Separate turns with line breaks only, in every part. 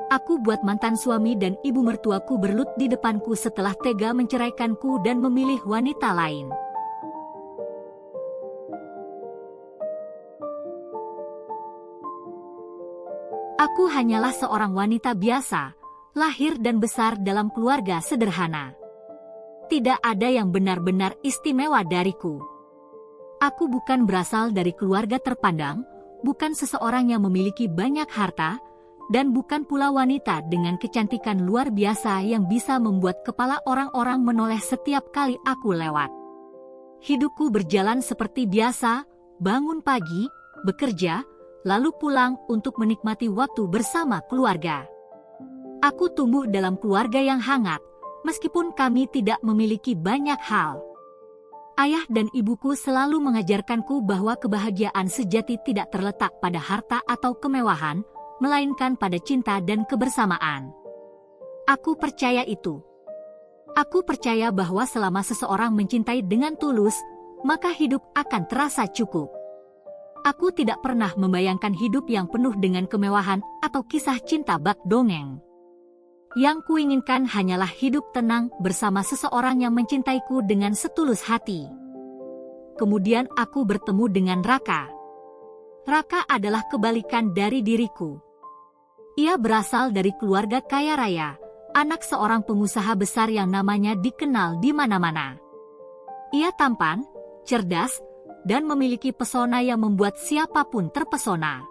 Aku buat mantan suami dan ibu mertuaku berlut di depanku setelah tega menceraikanku dan memilih wanita lain. Aku hanyalah seorang wanita biasa, lahir dan besar dalam keluarga sederhana. Tidak ada yang benar-benar istimewa dariku. Aku bukan berasal dari keluarga terpandang, bukan seseorang yang memiliki banyak harta, dan bukan pula wanita dengan kecantikan luar biasa yang bisa membuat kepala orang-orang menoleh setiap kali aku lewat. Hidupku berjalan seperti biasa, bangun pagi, bekerja, lalu pulang untuk menikmati waktu bersama keluarga. Aku tumbuh dalam keluarga yang hangat, meskipun kami tidak memiliki banyak hal. Ayah dan ibuku selalu mengajarkanku bahwa kebahagiaan sejati tidak terletak pada harta atau kemewahan, melainkan pada cinta dan kebersamaan. Aku percaya itu. Aku percaya bahwa selama seseorang mencintai dengan tulus, maka hidup akan terasa cukup. Aku tidak pernah membayangkan hidup yang penuh dengan kemewahan atau kisah cinta bak dongeng. Yang kuinginkan hanyalah hidup tenang bersama seseorang yang mencintaiku dengan setulus hati. Kemudian aku bertemu dengan Raka. Raka adalah kebalikan dari diriku. Ia berasal dari keluarga kaya raya, anak seorang pengusaha besar yang namanya dikenal di mana-mana. Ia tampan, cerdas, dan memiliki pesona yang membuat siapapun terpesona.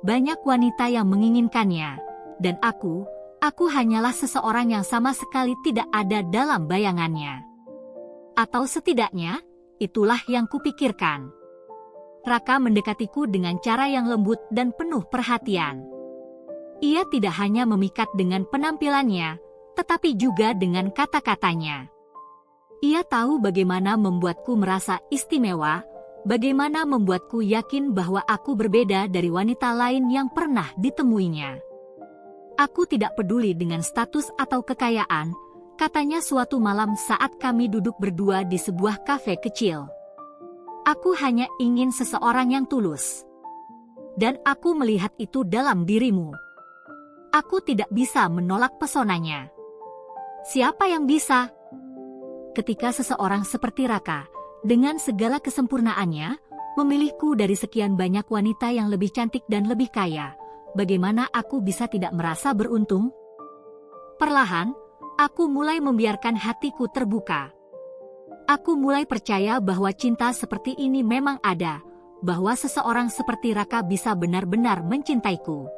Banyak wanita yang menginginkannya, dan aku hanyalah seseorang yang sama sekali tidak ada dalam bayangannya. Atau setidaknya, itulah yang kupikirkan. Raka mendekatiku dengan cara yang lembut dan penuh perhatian. Ia tidak hanya memikat dengan penampilannya, tetapi juga dengan kata-katanya. Ia tahu bagaimana membuatku merasa istimewa, bagaimana membuatku yakin bahwa aku berbeda dari wanita lain yang pernah ditemuinya. Aku tidak peduli dengan status atau kekayaan, katanya suatu malam saat kami duduk berdua di sebuah kafe kecil. Aku hanya ingin seseorang yang tulus. Dan aku melihat itu dalam dirimu. Aku tidak bisa menolak pesonanya. Siapa yang bisa? Ketika seseorang seperti Raka, dengan segala kesempurnaannya, memilihku dari sekian banyak wanita yang lebih cantik dan lebih kaya, bagaimana aku bisa tidak merasa beruntung? Perlahan, aku mulai membiarkan hatiku terbuka. Aku mulai percaya bahwa cinta seperti ini memang ada, bahwa seseorang seperti Raka bisa benar-benar mencintaiku.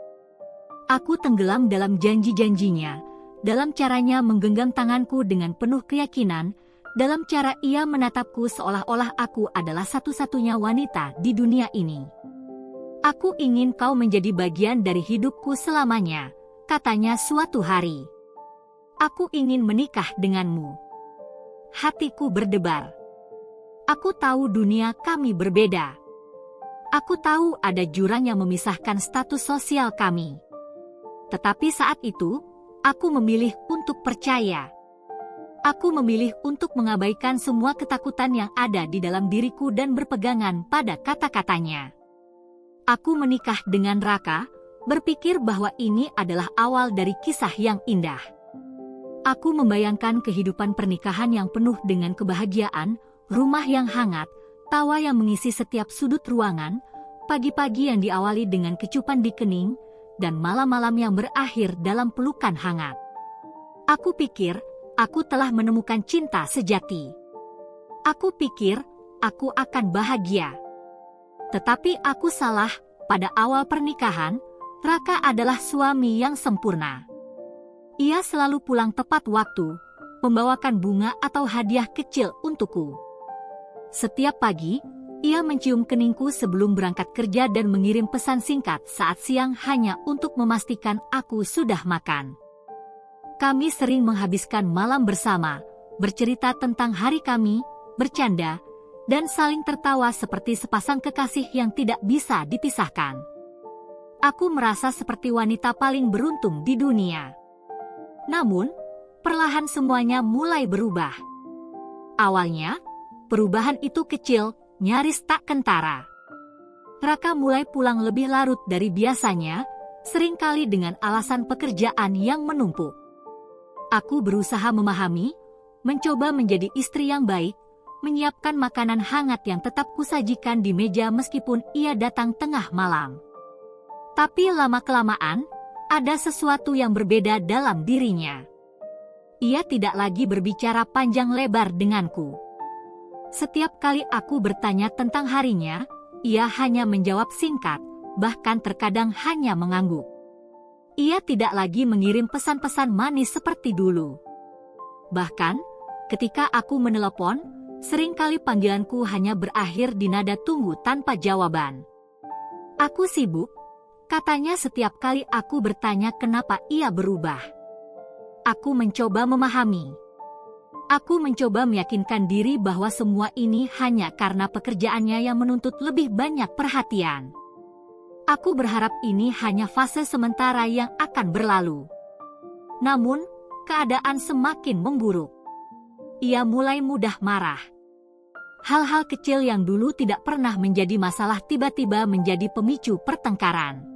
Aku tenggelam dalam janji-janjinya, dalam caranya menggenggam tanganku dengan penuh keyakinan, dalam cara ia menatapku seolah-olah aku adalah satu-satunya wanita di dunia ini. Aku ingin kau menjadi bagian dari hidupku selamanya, katanya suatu hari. Aku ingin menikah denganmu. Hatiku berdebar. Aku tahu dunia kami berbeda. Aku tahu ada jurang yang memisahkan status sosial kami. Tetapi saat itu, aku memilih untuk percaya. Aku memilih untuk mengabaikan semua ketakutan yang ada di dalam diriku dan berpegangan pada kata-katanya. Aku menikah dengan Raka, berpikir bahwa ini adalah awal dari kisah yang indah. Aku membayangkan kehidupan pernikahan yang penuh dengan kebahagiaan, rumah yang hangat, tawa yang mengisi setiap sudut ruangan, pagi-pagi yang diawali dengan kecupan di kening, dan malam-malam yang berakhir dalam pelukan hangat. Aku pikir, aku telah menemukan cinta sejati. Aku pikir, aku akan bahagia. Tetapi aku salah, pada awal pernikahan, Raka adalah suami yang sempurna. Ia selalu pulang tepat waktu, membawakan bunga atau hadiah kecil untukku. Setiap pagi, ia mencium keningku sebelum berangkat kerja dan mengirim pesan singkat saat siang hanya untuk memastikan aku sudah makan. Kami sering menghabiskan malam bersama, bercerita tentang hari kami, bercanda, dan saling tertawa seperti sepasang kekasih yang tidak bisa dipisahkan. Aku merasa seperti wanita paling beruntung di dunia. Namun, perlahan semuanya mulai berubah. Awalnya, perubahan itu kecil, nyaris tak kentara. Raka mulai pulang lebih larut dari biasanya, seringkali dengan alasan pekerjaan yang menumpuk. Aku berusaha memahami, mencoba menjadi istri yang baik, menyiapkan makanan hangat yang tetap kusajikan di meja meskipun ia datang tengah malam. Tapi lama-kelamaan, ada sesuatu yang berbeda dalam dirinya. Ia tidak lagi berbicara panjang lebar denganku. Setiap kali aku bertanya tentang harinya, ia hanya menjawab singkat, bahkan terkadang hanya mengangguk. Ia tidak lagi mengirim pesan-pesan manis seperti dulu. Bahkan, ketika aku menelepon, seringkali panggilanku hanya berakhir di nada tunggu tanpa jawaban. Aku sibuk, katanya setiap kali aku bertanya kenapa ia berubah. Aku mencoba memahami. Aku mencoba meyakinkan diri bahwa semua ini hanya karena pekerjaannya yang menuntut lebih banyak perhatian. Aku berharap ini hanya fase sementara yang akan berlalu. Namun, keadaan semakin memburuk. Ia mulai mudah marah. Hal-hal kecil yang dulu tidak pernah menjadi masalah tiba-tiba menjadi pemicu pertengkaran.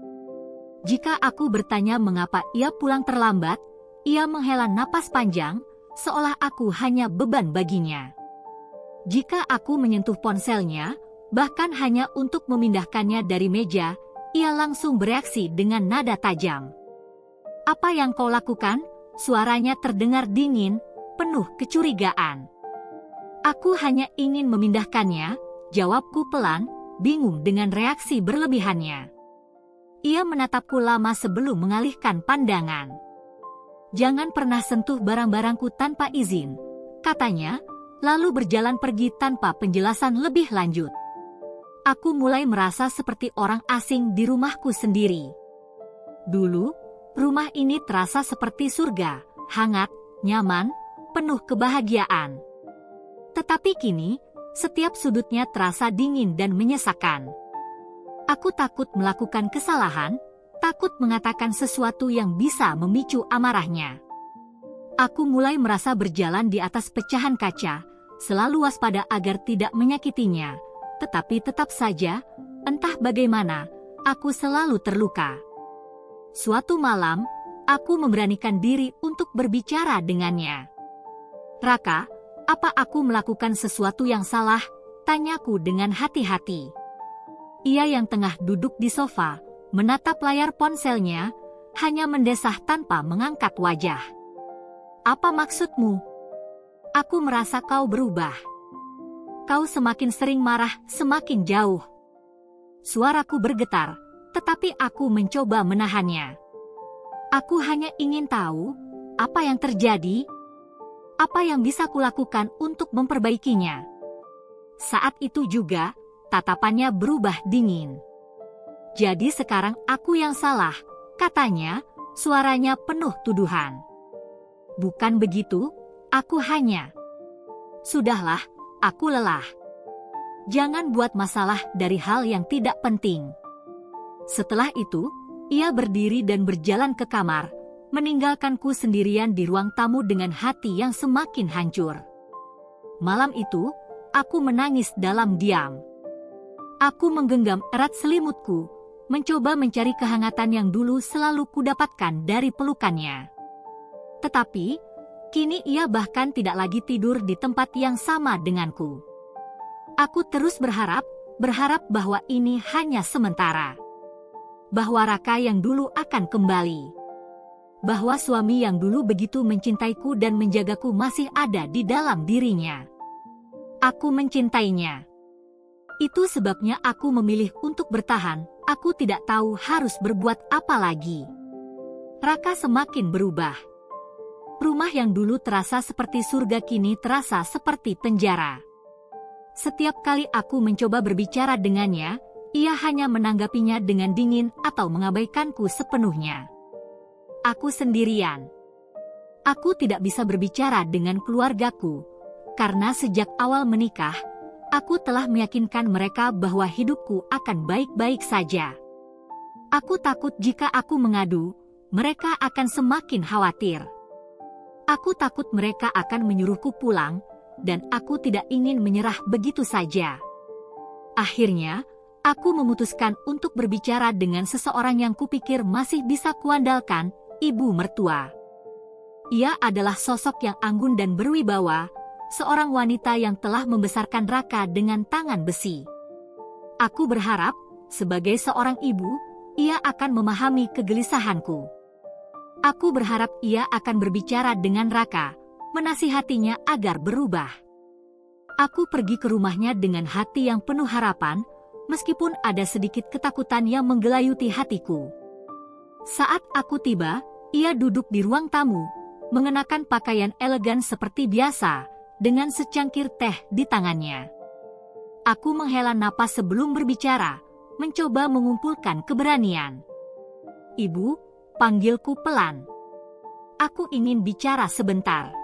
Jika aku bertanya mengapa ia pulang terlambat, ia menghela napas panjang, seolah aku hanya beban baginya. Jika aku menyentuh ponselnya, bahkan hanya untuk memindahkannya dari meja, ia langsung bereaksi dengan nada tajam. "Apa yang kau lakukan?" Suaranya terdengar dingin, penuh kecurigaan. "Aku hanya ingin memindahkannya," jawabku pelan, bingung dengan reaksi berlebihannya. Ia menatapku lama sebelum mengalihkan pandangan. "Jangan pernah sentuh barang-barangku tanpa izin," katanya, lalu berjalan pergi tanpa penjelasan lebih lanjut. Aku mulai merasa seperti orang asing di rumahku sendiri. Dulu, rumah ini terasa seperti surga, hangat, nyaman, penuh kebahagiaan. Tetapi kini, setiap sudutnya terasa dingin dan menyesakan. Aku takut melakukan kesalahan, takut mengatakan sesuatu yang bisa memicu amarahnya. Aku mulai merasa berjalan di atas pecahan kaca, selalu waspada agar tidak menyakitinya. Tetapi tetap saja, entah bagaimana, aku selalu terluka. Suatu malam, aku memberanikan diri untuk berbicara dengannya. "Raka, apa aku melakukan sesuatu yang salah?" tanyaku dengan hati-hati. Ia yang tengah duduk di sofa, menatap layar ponselnya, hanya mendesah tanpa mengangkat wajah. "Apa maksudmu?" "Aku merasa kau berubah. Kau semakin sering marah, semakin jauh." Suaraku bergetar, tetapi aku mencoba menahannya. Aku hanya ingin tahu, apa yang terjadi? Apa yang bisa kulakukan untuk memperbaikinya? Saat itu juga, tatapannya berubah dingin. "Jadi sekarang aku yang salah," katanya, suaranya penuh tuduhan. "Bukan begitu, aku hanya..." "Sudahlah, aku lelah. Jangan buat masalah dari hal yang tidak penting." Setelah itu, ia berdiri dan berjalan ke kamar, meninggalkanku sendirian di ruang tamu dengan hati yang semakin hancur. Malam itu, aku menangis dalam diam. Aku menggenggam erat selimutku, mencoba mencari kehangatan yang dulu selalu kudapatkan dari pelukannya. Tetapi, kini ia bahkan tidak lagi tidur di tempat yang sama denganku. Aku terus berharap bahwa ini hanya sementara. Bahwa Raka yang dulu akan kembali. Bahwa suami yang dulu begitu mencintaiku dan menjagaku masih ada di dalam dirinya. Aku mencintainya. Itu sebabnya aku memilih untuk bertahan, aku tidak tahu harus berbuat apa lagi. Raka semakin berubah. Rumah yang dulu terasa seperti surga kini terasa seperti penjara. Setiap kali aku mencoba berbicara dengannya, ia hanya menanggapinya dengan dingin atau mengabaikanku sepenuhnya. Aku sendirian. Aku tidak bisa berbicara dengan keluargaku, karena sejak awal menikah, aku telah meyakinkan mereka bahwa hidupku akan baik-baik saja. Aku takut jika aku mengadu, mereka akan semakin khawatir. Aku takut mereka akan menyuruhku pulang, dan aku tidak ingin menyerah begitu saja. Akhirnya, Aku memutuskan untuk berbicara dengan seseorang yang kupikir masih bisa kuandalkan, ibu mertua. Ia adalah sosok yang anggun dan berwibawa, seorang wanita yang telah membesarkan Raka dengan tangan besi. Aku berharap, sebagai seorang ibu, ia akan memahami kegelisahanku. Aku berharap ia akan berbicara dengan Raka, menasihatinya agar berubah. Aku pergi ke rumahnya dengan hati yang penuh harapan, meskipun ada sedikit ketakutan yang menggelayuti hatiku. Saat aku tiba, ia duduk di ruang tamu, mengenakan pakaian elegan seperti biasa, dengan secangkir teh di tangannya. Aku menghela napas sebelum berbicara, mencoba mengumpulkan keberanian. "Ibu," panggilku pelan. "Aku ingin bicara sebentar."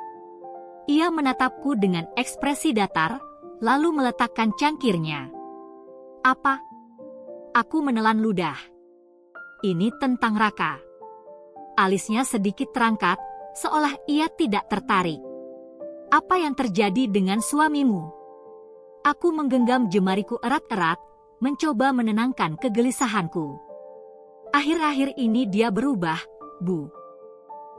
Ia menatapku dengan ekspresi datar, lalu meletakkan cangkirnya. "Apa?" Aku menelan ludah. "Ini tentang Raka." Alisnya sedikit terangkat, seolah ia tidak tertarik. "Apa yang terjadi dengan suamimu?" Aku menggenggam jemariku erat-erat, mencoba menenangkan kegelisahanku. "Akhir-akhir ini dia berubah, Bu.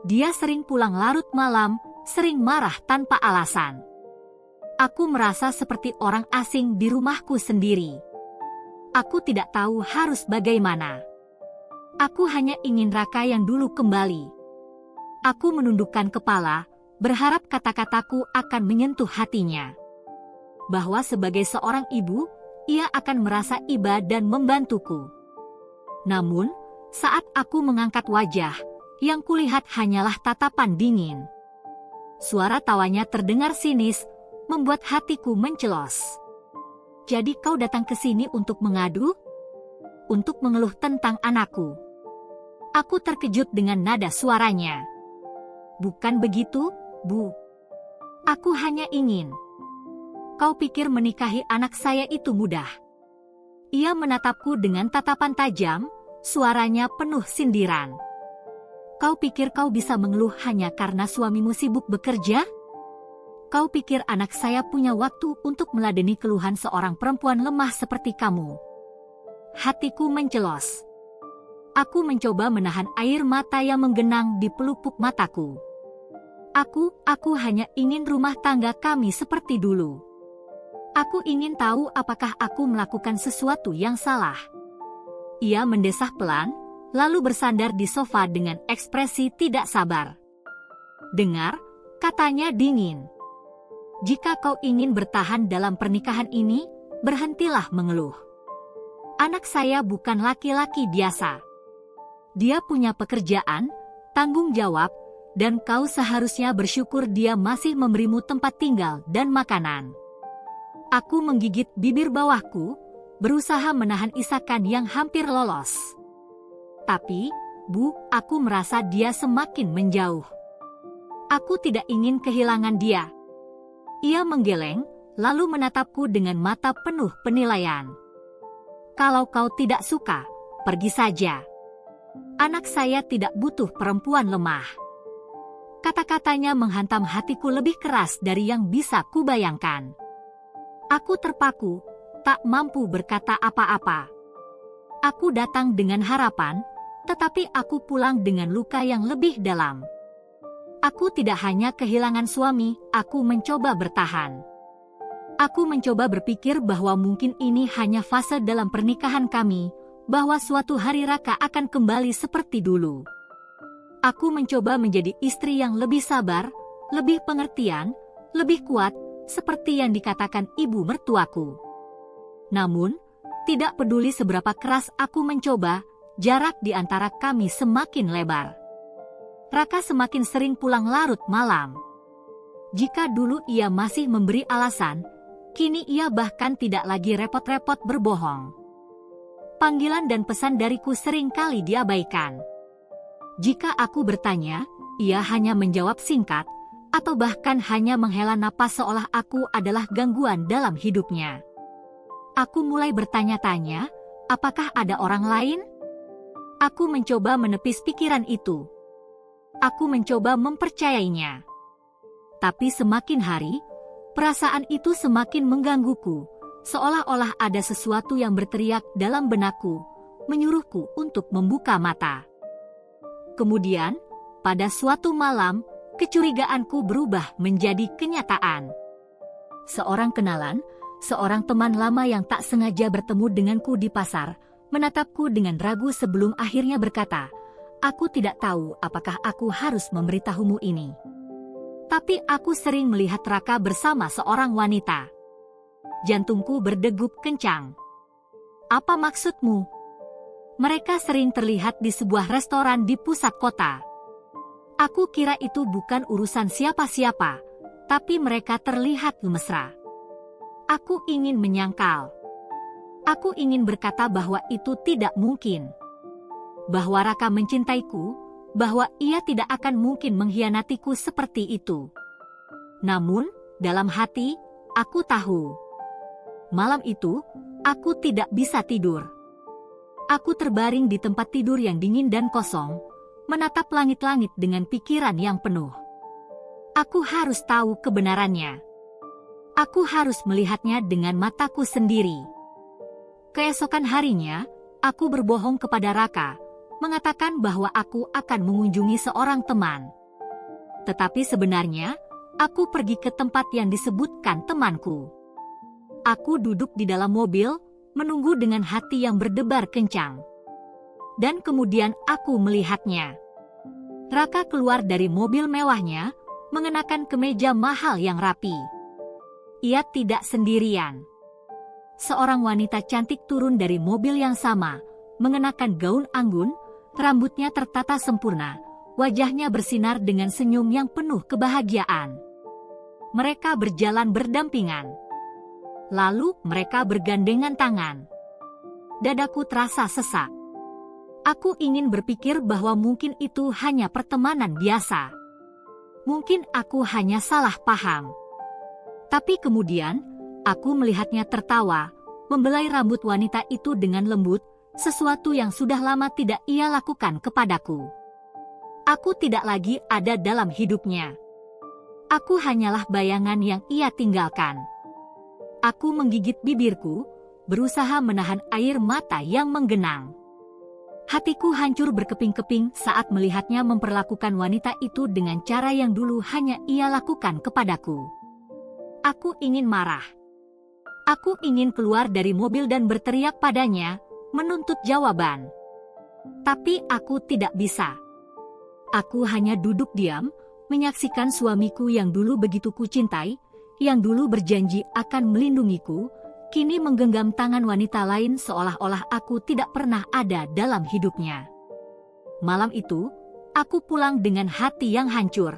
Dia sering pulang larut malam, sering marah tanpa alasan. Aku merasa seperti orang asing di rumahku sendiri. Aku tidak tahu harus bagaimana. Aku hanya ingin Raka yang dulu kembali." Aku menundukkan kepala, berharap kata-kataku akan menyentuh hatinya. Bahwa sebagai seorang ibu, ia akan merasa iba dan membantuku. Namun, saat aku mengangkat wajah, yang kulihat hanyalah tatapan dingin. Suara tawanya terdengar sinis, membuat hatiku mencelos. "Jadi kau datang ke sini untuk mengadu? Untuk mengeluh tentang anakku?" Aku terkejut dengan nada suaranya. "Bukan begitu, Bu. Aku hanya ingin..." "Kau pikir menikahi anak saya itu mudah?" Ia menatapku dengan tatapan tajam, suaranya penuh sindiran. "Kau pikir kau bisa mengeluh hanya karena suamimu sibuk bekerja? Kau pikir anak saya punya waktu untuk meladeni keluhan seorang perempuan lemah seperti kamu?" Hatiku mencelos. Aku mencoba menahan air mata yang menggenang di pelupuk mataku. Aku hanya ingin rumah tangga kami seperti dulu. Aku ingin tahu apakah aku melakukan sesuatu yang salah. Ia mendesah pelan, lalu bersandar di sofa dengan ekspresi tidak sabar. "Dengar," katanya dingin. "Jika kau ingin bertahan dalam pernikahan ini, berhentilah mengeluh. Anak saya bukan laki-laki biasa. Dia punya pekerjaan, tanggung jawab, dan kau seharusnya bersyukur dia masih memberimu tempat tinggal dan makanan." Aku menggigit bibir bawahku, berusaha menahan isakan yang hampir lolos. "Tapi, Bu, aku merasa dia semakin menjauh. Aku tidak ingin kehilangan dia." Ia menggeleng, lalu menatapku dengan mata penuh penilaian. "Kalau kau tidak suka, pergi saja. Anak saya tidak butuh perempuan lemah." Kata-katanya menghantam hatiku lebih keras dari yang bisa kubayangkan. Aku terpaku, tak mampu berkata apa-apa. Aku datang dengan harapan, tetapi aku pulang dengan luka yang lebih dalam. Aku tidak hanya kehilangan suami, aku mencoba bertahan. Aku mencoba berpikir bahwa mungkin ini hanya fase dalam pernikahan kami, bahwa suatu hari Raka akan kembali seperti dulu. Aku mencoba menjadi istri yang lebih sabar, lebih pengertian, lebih kuat, seperti yang dikatakan ibu mertuaku. Namun, tidak peduli seberapa keras aku mencoba, jarak di antara kami semakin lebar. Raka semakin sering pulang larut malam. Jika dulu ia masih memberi alasan, kini ia bahkan tidak lagi repot-repot berbohong. Panggilan dan pesan dariku sering kali diabaikan. Jika aku bertanya, ia hanya menjawab singkat, atau bahkan hanya menghela napas seolah aku adalah gangguan dalam hidupnya. Aku mulai bertanya-tanya, apakah ada orang lain? Aku mencoba menepis pikiran itu. Aku mencoba mempercayainya. Tapi semakin hari, perasaan itu semakin menggangguku, Seolah-olah ada sesuatu yang berteriak dalam benakku, menyuruhku untuk membuka mata. Kemudian, pada suatu malam, kecurigaanku berubah menjadi kenyataan. Seorang kenalan, seorang teman lama yang tak sengaja bertemu denganku di pasar, menatapku dengan ragu sebelum akhirnya berkata, "Aku tidak tahu apakah aku harus memberitahumu ini. Tapi aku sering melihat Raka bersama seorang wanita." Jantungku berdegup kencang. "Apa maksudmu?" "Mereka sering terlihat di sebuah restoran di pusat kota." Aku kira itu bukan urusan siapa-siapa, tapi mereka terlihat mesra. Aku ingin menyangkal. Aku ingin berkata bahwa itu tidak mungkin. Bahwa Raka mencintaiku, bahwa ia tidak akan mungkin mengkhianatiku seperti itu. Namun, dalam hati, aku tahu. Malam itu, aku tidak bisa tidur. Aku terbaring di tempat tidur yang dingin dan kosong, menatap langit-langit dengan pikiran yang penuh. Aku harus tahu kebenarannya. Aku harus melihatnya dengan mataku sendiri. Keesokan harinya, aku berbohong kepada Raka, mengatakan bahwa aku akan mengunjungi seorang teman. Tetapi sebenarnya, aku pergi ke tempat yang disebutkan temanku. Aku duduk di dalam mobil, menunggu dengan hati yang berdebar kencang. Dan kemudian aku melihatnya. Raka keluar dari mobil mewahnya, mengenakan kemeja mahal yang rapi. Ia tidak sendirian. Seorang wanita cantik turun dari mobil yang sama, mengenakan gaun anggun, rambutnya tertata sempurna, wajahnya bersinar dengan senyum yang penuh kebahagiaan. Mereka berjalan berdampingan. Lalu mereka bergandengan tangan. Dadaku terasa sesak. Aku ingin berpikir bahwa mungkin itu hanya pertemanan biasa. Mungkin aku hanya salah paham. Tapi kemudian, aku melihatnya tertawa, membelai rambut wanita itu dengan lembut, sesuatu yang sudah lama tidak ia lakukan kepadaku. Aku tidak lagi ada dalam hidupnya. Aku hanyalah bayangan yang ia tinggalkan. Aku menggigit bibirku, berusaha menahan air mata yang menggenang. Hatiku hancur berkeping-keping saat melihatnya memperlakukan wanita itu dengan cara yang dulu hanya ia lakukan kepadaku. Aku ingin marah. Aku ingin keluar dari mobil dan berteriak padanya, menuntut jawaban. Tapi aku tidak bisa. Aku hanya duduk diam, menyaksikan suamiku yang dulu begitu kucintai, yang dulu berjanji akan melindungiku, kini menggenggam tangan wanita lain seolah-olah aku tidak pernah ada dalam hidupnya. Malam itu, aku pulang dengan hati yang hancur.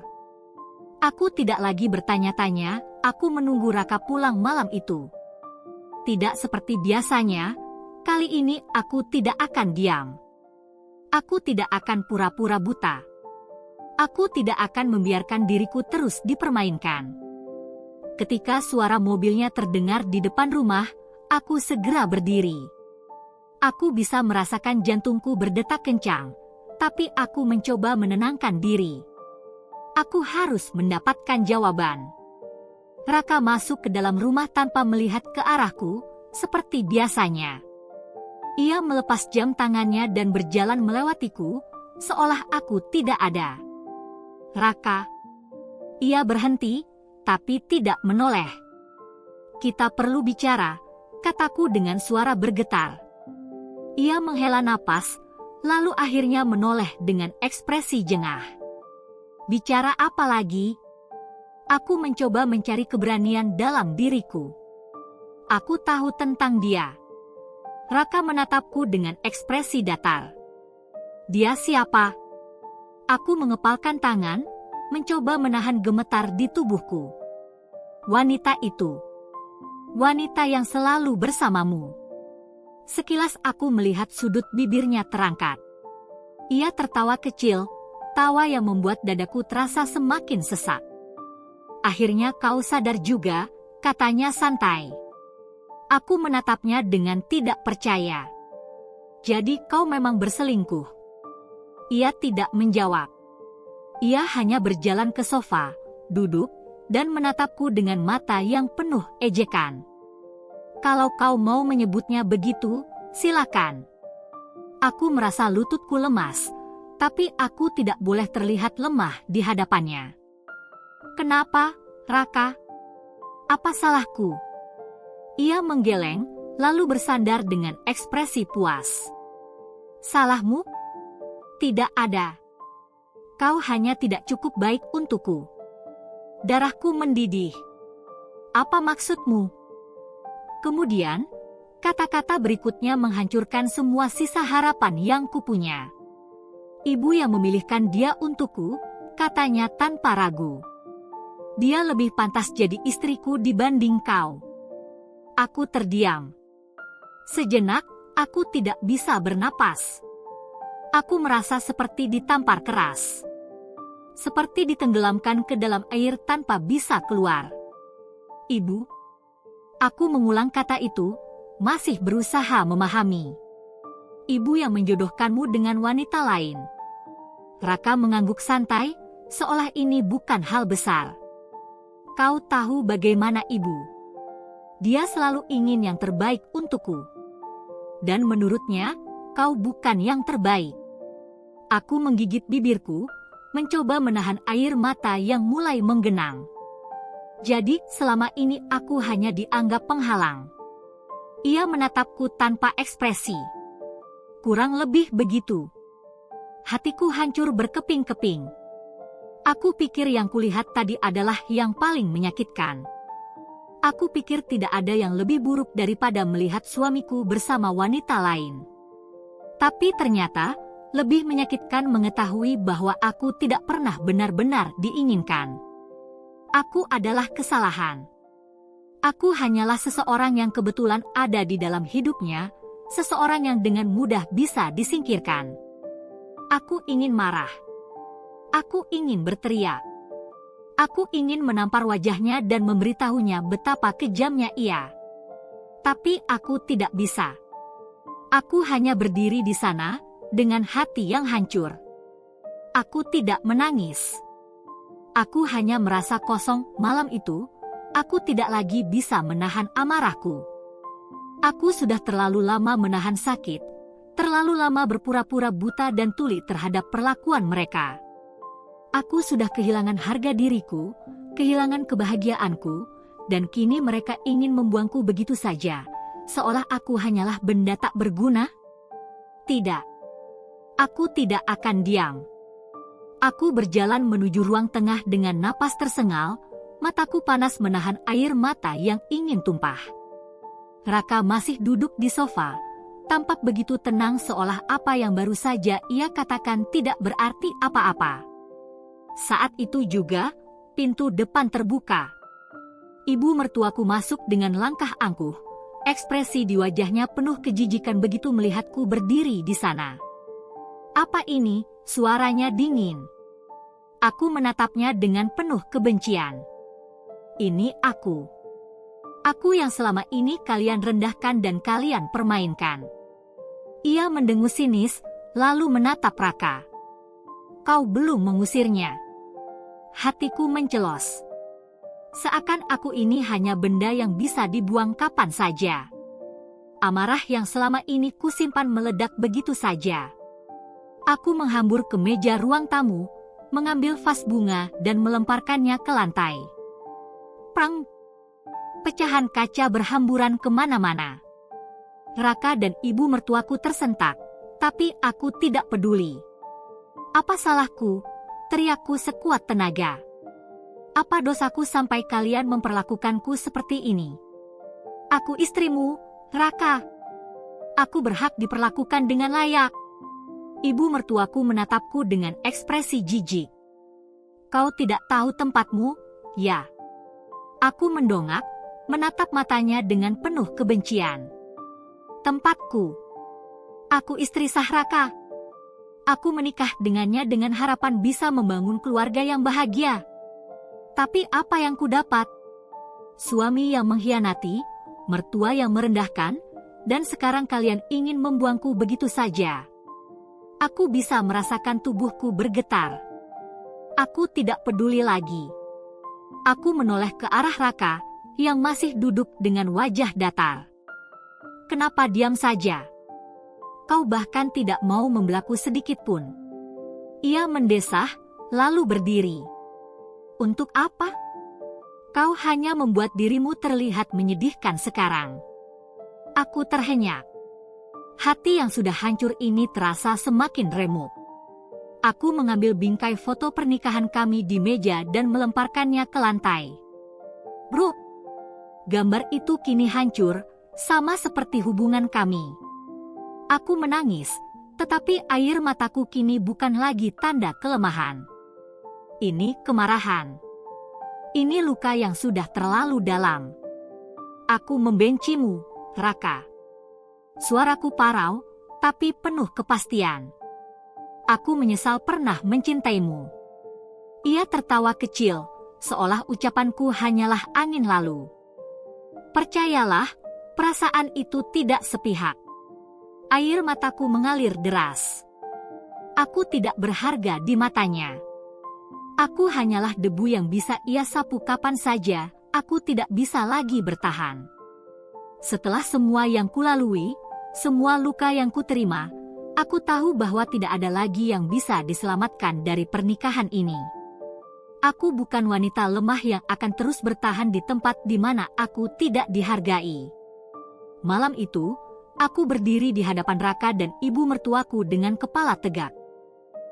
Aku tidak lagi bertanya-tanya, aku menunggu Raka pulang malam itu. Tidak seperti biasanya, kali ini aku tidak akan diam. Aku tidak akan pura-pura buta. Aku tidak akan membiarkan diriku terus dipermainkan. Ketika suara mobilnya terdengar di depan rumah, aku segera berdiri. Aku bisa merasakan jantungku berdetak kencang, tapi aku mencoba menenangkan diri. Aku harus mendapatkan jawaban. Raka masuk ke dalam rumah tanpa melihat ke arahku, seperti biasanya. Ia melepas jam tangannya dan berjalan melewatiku, seolah aku tidak ada. "Raka." Ia berhenti, tapi tidak menoleh. "Kita perlu bicara," kataku dengan suara bergetar. Ia menghela napas, lalu akhirnya menoleh dengan ekspresi jengah. "Bicara apa lagi?" Aku mencoba mencari keberanian dalam diriku. Aku tahu tentang dia. Raka menatapku dengan ekspresi datar. "Dia siapa?" Aku mengepalkan tangan, mencoba menahan gemetar di tubuhku. "Wanita itu. Wanita yang selalu bersamamu." Sekilas aku melihat sudut bibirnya terangkat. Ia tertawa kecil, tawa yang membuat dadaku terasa semakin sesak. "Akhirnya kau sadar juga," katanya santai. Aku menatapnya dengan tidak percaya. "Jadi kau memang berselingkuh?" Ia tidak menjawab. Ia hanya berjalan ke sofa, duduk, dan menatapku dengan mata yang penuh ejekan. Kalau kau mau menyebutnya begitu, silakan. Aku merasa lututku lemas, tapi aku tidak boleh terlihat lemah di hadapannya. Kenapa, Raka? Apa salahku? Ia menggeleng, lalu bersandar dengan ekspresi puas. Salahmu? Tidak ada. Kau hanya tidak cukup baik untukku. Darahku mendidih. Apa maksudmu? Kemudian, kata-kata berikutnya menghancurkan semua sisa harapan yang kupunya. Ibu yang memilihkan dia untukku, katanya tanpa ragu. Dia lebih pantas jadi istriku dibanding kau. Aku terdiam. Sejenak, aku tidak bisa bernapas. Aku merasa seperti ditampar keras. Seperti ditenggelamkan ke dalam air tanpa bisa keluar. Ibu. Aku mengulang kata itu, masih berusaha memahami. Ibu yang menjodohkanmu dengan wanita lain. Raka mengangguk santai, seolah ini bukan hal besar. Kau tahu bagaimana ibu. Dia selalu ingin yang terbaik untukku. Dan menurutnya, kau bukan yang terbaik. Aku menggigit bibirku, mencoba menahan air mata yang mulai menggenang. Jadi, selama ini aku hanya dianggap penghalang. Ia menatapku tanpa ekspresi. Kurang lebih begitu. Hatiku hancur berkeping-keping. Aku pikir yang kulihat tadi adalah yang paling menyakitkan. Aku pikir tidak ada yang lebih buruk daripada melihat suamiku bersama wanita lain. Tapi ternyata, lebih menyakitkan mengetahui bahwa aku tidak pernah benar-benar diinginkan. Aku adalah kesalahan. Aku hanyalah seseorang yang kebetulan ada di dalam hidupnya, seseorang yang dengan mudah bisa disingkirkan. Aku ingin marah. Aku ingin berteriak. Aku ingin menampar wajahnya dan memberitahunya betapa kejamnya ia. Tapi aku tidak bisa. Aku hanya berdiri di sana, dengan hati yang hancur. Aku tidak menangis. Aku hanya merasa kosong. Malam itu, aku tidak lagi bisa menahan amarahku. Aku sudah terlalu lama menahan sakit, terlalu lama berpura-pura buta dan tuli terhadap perlakuan mereka. Aku sudah kehilangan harga diriku, kehilangan kebahagiaanku, dan kini mereka ingin membuangku begitu saja, seolah aku hanyalah benda tak berguna. Tidak. Aku tidak akan diam. Aku berjalan menuju ruang tengah dengan napas tersengal, mataku panas menahan air mata yang ingin tumpah. Raka masih duduk di sofa, tampak begitu tenang seolah apa yang baru saja ia katakan tidak berarti apa-apa. Saat itu juga, pintu depan terbuka. Ibu mertuaku masuk dengan langkah angkuh, ekspresi di wajahnya penuh kejijikan begitu melihatku berdiri di sana. Apa ini? Suaranya dingin. Aku menatapnya dengan penuh kebencian. Ini aku. Aku yang selama ini kalian rendahkan dan kalian permainkan. Ia mendengus sinis, lalu menatap Raka. Kau belum mengusirnya. Hatiku mencelos. Seakan aku ini hanya benda yang bisa dibuang kapan saja. Amarah yang selama ini kusimpan meledak begitu saja. Aku menghambur ke meja ruang tamu, mengambil vas bunga dan melemparkannya ke lantai. Prang! Pecahan kaca berhamburan kemana-mana. Raka dan ibu mertuaku tersentak, tapi aku tidak peduli. Apa salahku? Teriakku sekuat tenaga. Apa dosaku sampai kalian memperlakukanku seperti ini? Aku istrimu, Raka. Aku berhak diperlakukan dengan layak. Ibu mertuaku menatapku dengan ekspresi jijik. Kau tidak tahu tempatmu, ya? Aku mendongak, menatap matanya dengan penuh kebencian. Tempatku. Aku istri sah Raka. Aku menikah dengannya dengan harapan bisa membangun keluarga yang bahagia. Tapi apa yang kudapat? Suami yang mengkhianati, mertua yang merendahkan, dan sekarang kalian ingin membuangku begitu saja. Aku bisa merasakan tubuhku bergetar. Aku tidak peduli lagi. Aku menoleh ke arah Raka, yang masih duduk dengan wajah datar. kenapa diam saja? Kau bahkan tidak mau membelaku sedikit pun. Ia mendesah, lalu berdiri. Untuk apa? Kau hanya membuat dirimu terlihat menyedihkan sekarang. Aku terhenyak. Hati yang sudah hancur ini terasa semakin remuk. Aku mengambil bingkai foto pernikahan kami di meja dan melemparkannya ke lantai. Bro, gambar itu kini hancur, sama seperti hubungan kami. Aku menangis, tetapi air mataku kini bukan lagi tanda kelemahan. Ini kemarahan. Ini luka yang sudah terlalu dalam. Aku membencimu, Raka. Suaraku parau, tapi penuh kepastian. Aku menyesal pernah mencintaimu. Ia tertawa kecil, seolah ucapanku hanyalah angin lalu. Percayalah, perasaan itu tidak sepihak. Air mataku mengalir deras. Aku tidak berharga di matanya. Aku hanyalah debu yang bisa ia sapu kapan saja. Aku tidak bisa lagi bertahan. Setelah semua yang kulalui, semua luka yang kuterima, aku tahu bahwa tidak ada lagi yang bisa diselamatkan dari pernikahan ini. Aku bukan wanita lemah yang akan terus bertahan di tempat di mana aku tidak dihargai. Malam itu, aku berdiri di hadapan Raka dan ibu mertuaku dengan kepala tegak.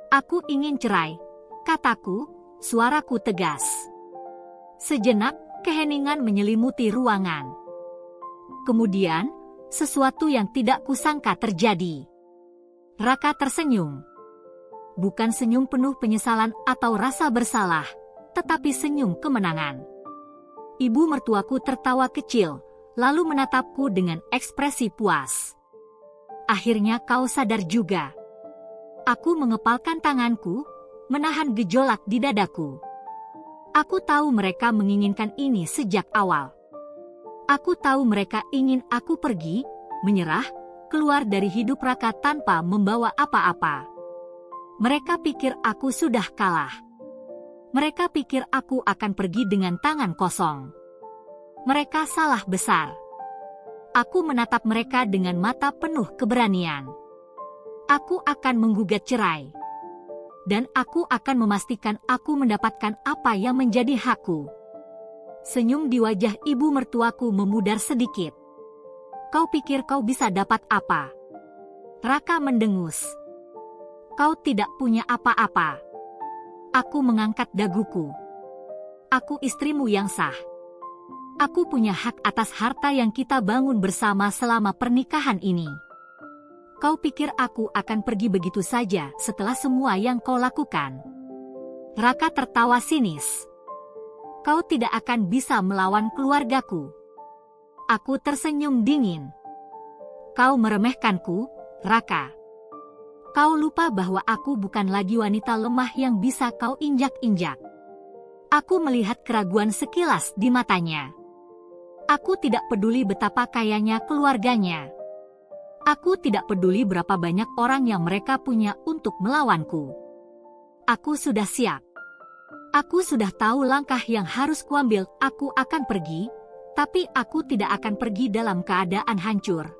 Aku ingin cerai, kataku, suaraku tegas. Sejenak, keheningan menyelimuti ruangan. Kemudian, sesuatu yang tidak kusangka terjadi. Raka tersenyum. Bukan senyum penuh penyesalan atau rasa bersalah, tetapi senyum kemenangan. Ibu mertuaku tertawa kecil, lalu menatapku dengan ekspresi puas. Akhirnya kau sadar juga. Aku mengepalkan tanganku, menahan gejolak di dadaku. Aku tahu mereka menginginkan ini sejak awal. Aku tahu mereka ingin aku pergi, menyerah, keluar dari hidup Raka tanpa membawa apa-apa. Mereka pikir aku sudah kalah. Mereka pikir aku akan pergi dengan tangan kosong. Mereka salah besar. Aku menatap mereka dengan mata penuh keberanian. Aku akan menggugat cerai. Dan aku akan memastikan aku mendapatkan apa yang menjadi hakku. Senyum di wajah ibu mertuaku memudar sedikit. Kau pikir kau bisa dapat apa? Raka mendengus. Kau tidak punya apa-apa. Aku mengangkat daguku. Aku istrimu yang sah. Aku punya hak atas harta yang kita bangun bersama selama pernikahan ini. Kau pikir aku akan pergi begitu saja setelah semua yang kau lakukan? Raka tertawa sinis. Kau tidak akan bisa melawan keluargaku. Aku tersenyum dingin. Kau meremehkanku, Raka. Kau lupa bahwa aku bukan lagi wanita lemah yang bisa kau injak-injak. Aku melihat keraguan sekilas di matanya. Aku tidak peduli betapa kayanya keluarganya. Aku tidak peduli berapa banyak orang yang mereka punya untuk melawanku. Aku sudah siap. Aku sudah tahu langkah yang harus kuambil. Aku akan pergi, tapi aku tidak akan pergi dalam keadaan hancur.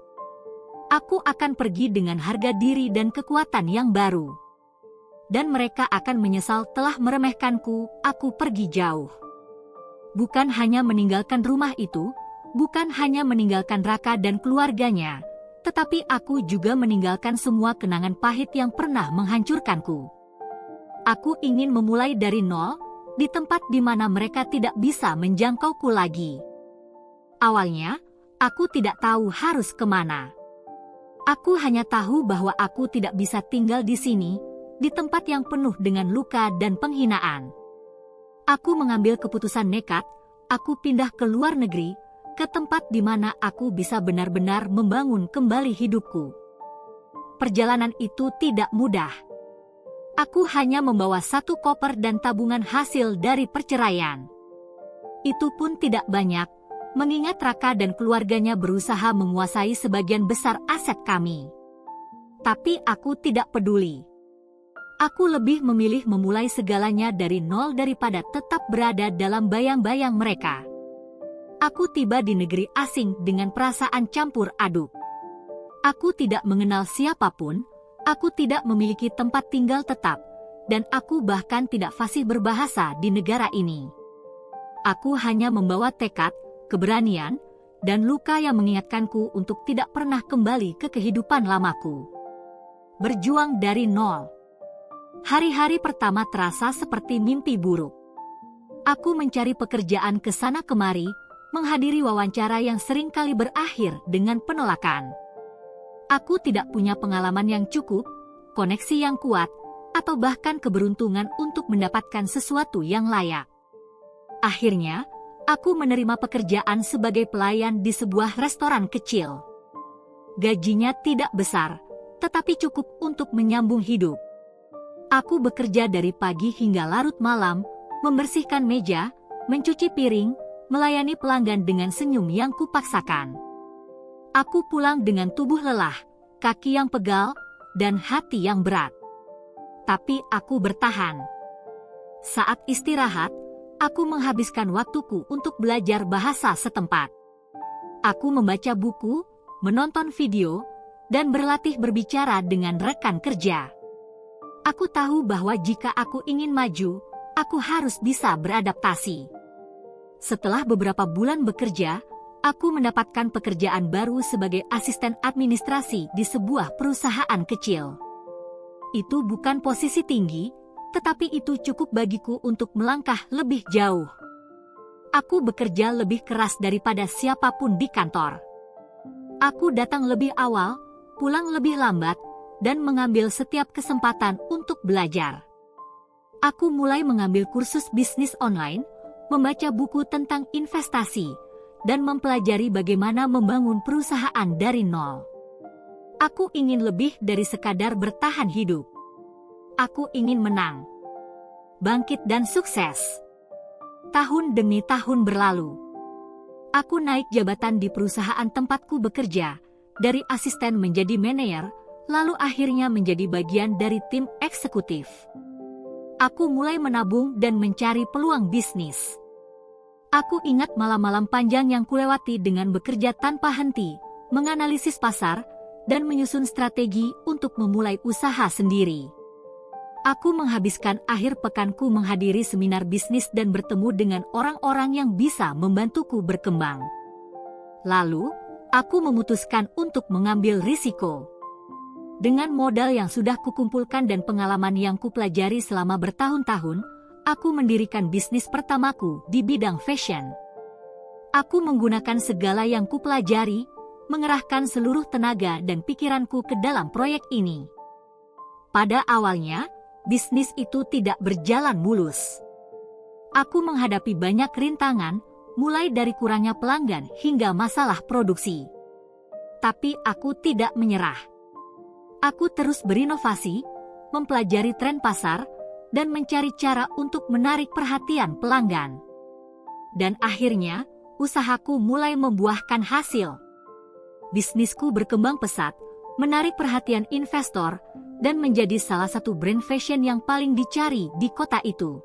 Aku akan pergi dengan harga diri dan kekuatan yang baru. Dan mereka akan menyesal telah meremehkanku. Aku pergi jauh. Bukan hanya meninggalkan rumah itu, bukan hanya meninggalkan Raka dan keluarganya, tetapi aku juga meninggalkan semua kenangan pahit yang pernah menghancurkanku. Aku ingin memulai dari nol, di tempat di mana mereka tidak bisa menjangkauku lagi. Awalnya, aku tidak tahu harus kemana. Aku hanya tahu bahwa aku tidak bisa tinggal di sini, di tempat yang penuh dengan luka dan penghinaan. Aku mengambil keputusan nekat, aku pindah ke luar negeri, ke tempat di mana aku bisa benar-benar membangun kembali hidupku. Perjalanan itu tidak mudah. Aku hanya membawa 1 koper dan tabungan hasil dari perceraian. Itu pun tidak banyak, mengingat Raka dan keluarganya berusaha menguasai sebagian besar aset kami. Tapi aku tidak peduli. Aku lebih memilih memulai segalanya dari nol daripada tetap berada dalam bayang-bayang mereka. Aku tiba di negeri asing dengan perasaan campur aduk. Aku tidak mengenal siapapun, aku tidak memiliki tempat tinggal tetap, dan aku bahkan tidak fasih berbahasa di negara ini. Aku hanya membawa tekad, keberanian, dan luka yang mengingatkanku untuk tidak pernah kembali ke kehidupan lamaku. Berjuang dari nol. Hari-hari pertama terasa seperti mimpi buruk. Aku mencari pekerjaan ke sana kemari, menghadiri wawancara yang seringkali berakhir dengan penolakan. Aku tidak punya pengalaman yang cukup, koneksi yang kuat, atau bahkan keberuntungan untuk mendapatkan sesuatu yang layak. Akhirnya, aku menerima pekerjaan sebagai pelayan di sebuah restoran kecil. Gajinya tidak besar, tetapi cukup untuk menyambung hidup. Aku bekerja dari pagi hingga larut malam, membersihkan meja, mencuci piring, melayani pelanggan dengan senyum yang kupaksakan. Aku pulang dengan tubuh lelah, kaki yang pegal, dan hati yang berat. Tapi aku bertahan. Saat istirahat, aku menghabiskan waktuku untuk belajar bahasa setempat. Aku membaca buku, menonton video, dan berlatih berbicara dengan rekan kerja. Aku tahu bahwa jika aku ingin maju, aku harus bisa beradaptasi. Setelah beberapa bulan bekerja, aku mendapatkan pekerjaan baru sebagai asisten administrasi di sebuah perusahaan kecil. Itu bukan posisi tinggi, tetapi itu cukup bagiku untuk melangkah lebih jauh. Aku bekerja lebih keras daripada siapapun di kantor. Aku datang lebih awal, pulang lebih lambat, dan mengambil setiap kesempatan untuk belajar. Aku mulai mengambil kursus bisnis online, membaca buku tentang investasi, dan mempelajari bagaimana membangun perusahaan dari nol. Aku ingin lebih dari sekadar bertahan hidup. Aku ingin menang, bangkit dan sukses. Tahun demi tahun berlalu. Aku naik jabatan di perusahaan tempatku bekerja, dari asisten menjadi manajer, lalu akhirnya menjadi bagian dari tim eksekutif. Aku mulai menabung dan mencari peluang bisnis. Aku ingat malam-malam panjang yang kulewati dengan bekerja tanpa henti, menganalisis pasar, dan menyusun strategi untuk memulai usaha sendiri. Aku menghabiskan akhir pekanku menghadiri seminar bisnis dan bertemu dengan orang-orang yang bisa membantuku berkembang. Lalu, aku memutuskan untuk mengambil risiko. Dengan modal yang sudah kukumpulkan dan pengalaman yang kupelajari selama bertahun-tahun, aku mendirikan bisnis pertamaku di bidang fashion. Aku menggunakan segala yang kupelajari, mengerahkan seluruh tenaga dan pikiranku ke dalam proyek ini. Pada awalnya, bisnis itu tidak berjalan mulus. Aku menghadapi banyak rintangan, mulai dari kurangnya pelanggan hingga masalah produksi. Tapi aku tidak menyerah. Aku terus berinovasi, mempelajari tren pasar, dan mencari cara untuk menarik perhatian pelanggan. Dan akhirnya, usahaku mulai membuahkan hasil. Bisnisku berkembang pesat, menarik perhatian investor, dan menjadi salah satu brand fashion yang paling dicari di kota itu.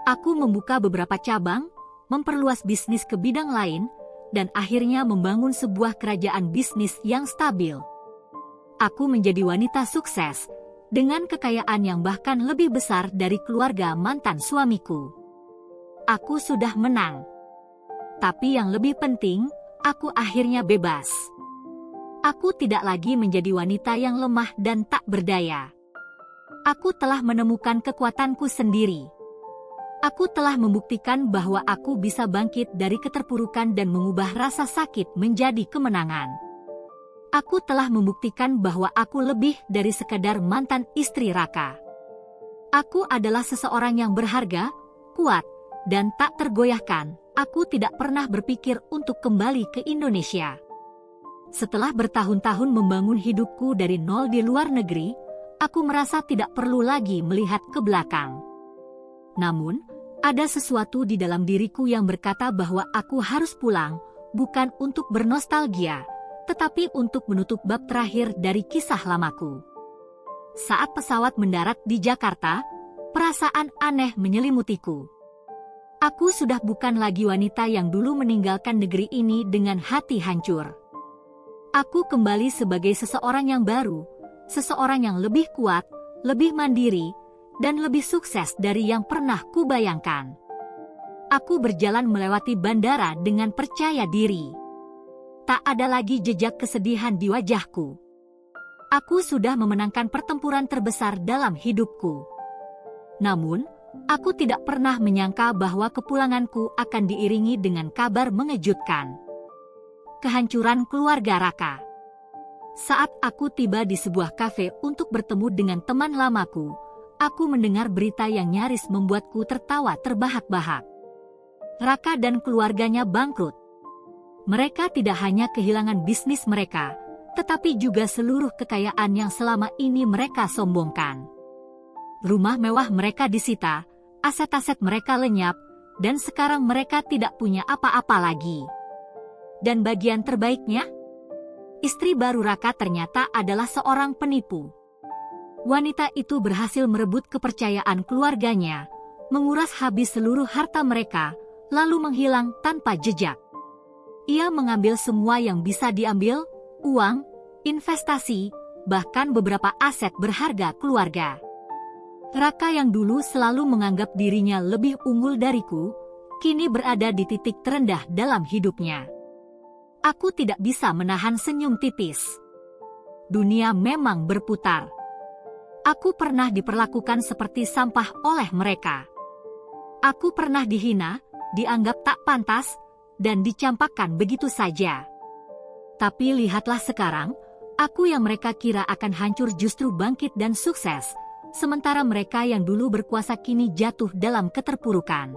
Aku membuka beberapa cabang, memperluas bisnis ke bidang lain, dan akhirnya membangun sebuah kerajaan bisnis yang stabil. Aku menjadi wanita sukses, dengan kekayaan yang bahkan lebih besar dari keluarga mantan suamiku. Aku sudah menang. Tapi yang lebih penting, aku akhirnya bebas. Aku tidak lagi menjadi wanita yang lemah dan tak berdaya. Aku telah menemukan kekuatanku sendiri. Aku telah membuktikan bahwa aku bisa bangkit dari keterpurukan dan mengubah rasa sakit menjadi kemenangan. Aku telah membuktikan bahwa aku lebih dari sekadar mantan istri Raka. Aku adalah seseorang yang berharga, kuat, dan tak tergoyahkan. Aku tidak pernah berpikir untuk kembali ke Indonesia. Setelah bertahun-tahun membangun hidupku dari nol di luar negeri, aku merasa tidak perlu lagi melihat ke belakang. Namun, ada sesuatu di dalam diriku yang berkata bahwa aku harus pulang, bukan untuk bernostalgia, tetapi untuk menutup bab terakhir dari kisah lamaku. Saat pesawat mendarat di Jakarta, perasaan aneh menyelimutiku. Aku sudah bukan lagi wanita yang dulu meninggalkan negeri ini dengan hati hancur. Aku kembali sebagai seseorang yang baru, seseorang yang lebih kuat, lebih mandiri, dan lebih sukses dari yang pernah kubayangkan. Aku berjalan melewati bandara dengan percaya diri. Tak ada lagi jejak kesedihan di wajahku. Aku sudah memenangkan pertempuran terbesar dalam hidupku. Namun, aku tidak pernah menyangka bahwa kepulanganku akan diiringi dengan kabar mengejutkan. Kehancuran keluarga Raka. Saat aku tiba di sebuah kafe untuk bertemu dengan teman lamaku, aku mendengar berita yang nyaris membuatku tertawa terbahak-bahak. Raka dan keluarganya bangkrut. Mereka tidak hanya kehilangan bisnis mereka, tetapi juga seluruh kekayaan yang selama ini mereka sombongkan. Rumah mewah mereka disita, aset-aset mereka lenyap, dan sekarang mereka tidak punya apa-apa lagi. Dan bagian terbaiknya, istri baru Raka ternyata adalah seorang penipu. Wanita itu berhasil merebut kepercayaan keluarganya, menguras habis seluruh harta mereka, lalu menghilang tanpa jejak. Ia mengambil semua yang bisa diambil, uang, investasi, bahkan beberapa aset berharga keluarga. Raka yang dulu selalu menganggap dirinya lebih unggul dariku, kini berada di titik terendah dalam hidupnya. Aku tidak bisa menahan senyum tipis. Dunia memang berputar. Aku pernah diperlakukan seperti sampah oleh mereka. Aku pernah dihina, dianggap tak pantas, dan dicampakkan begitu saja. Tapi lihatlah sekarang, aku yang mereka kira akan hancur justru bangkit dan sukses, sementara mereka yang dulu berkuasa kini jatuh dalam keterpurukan.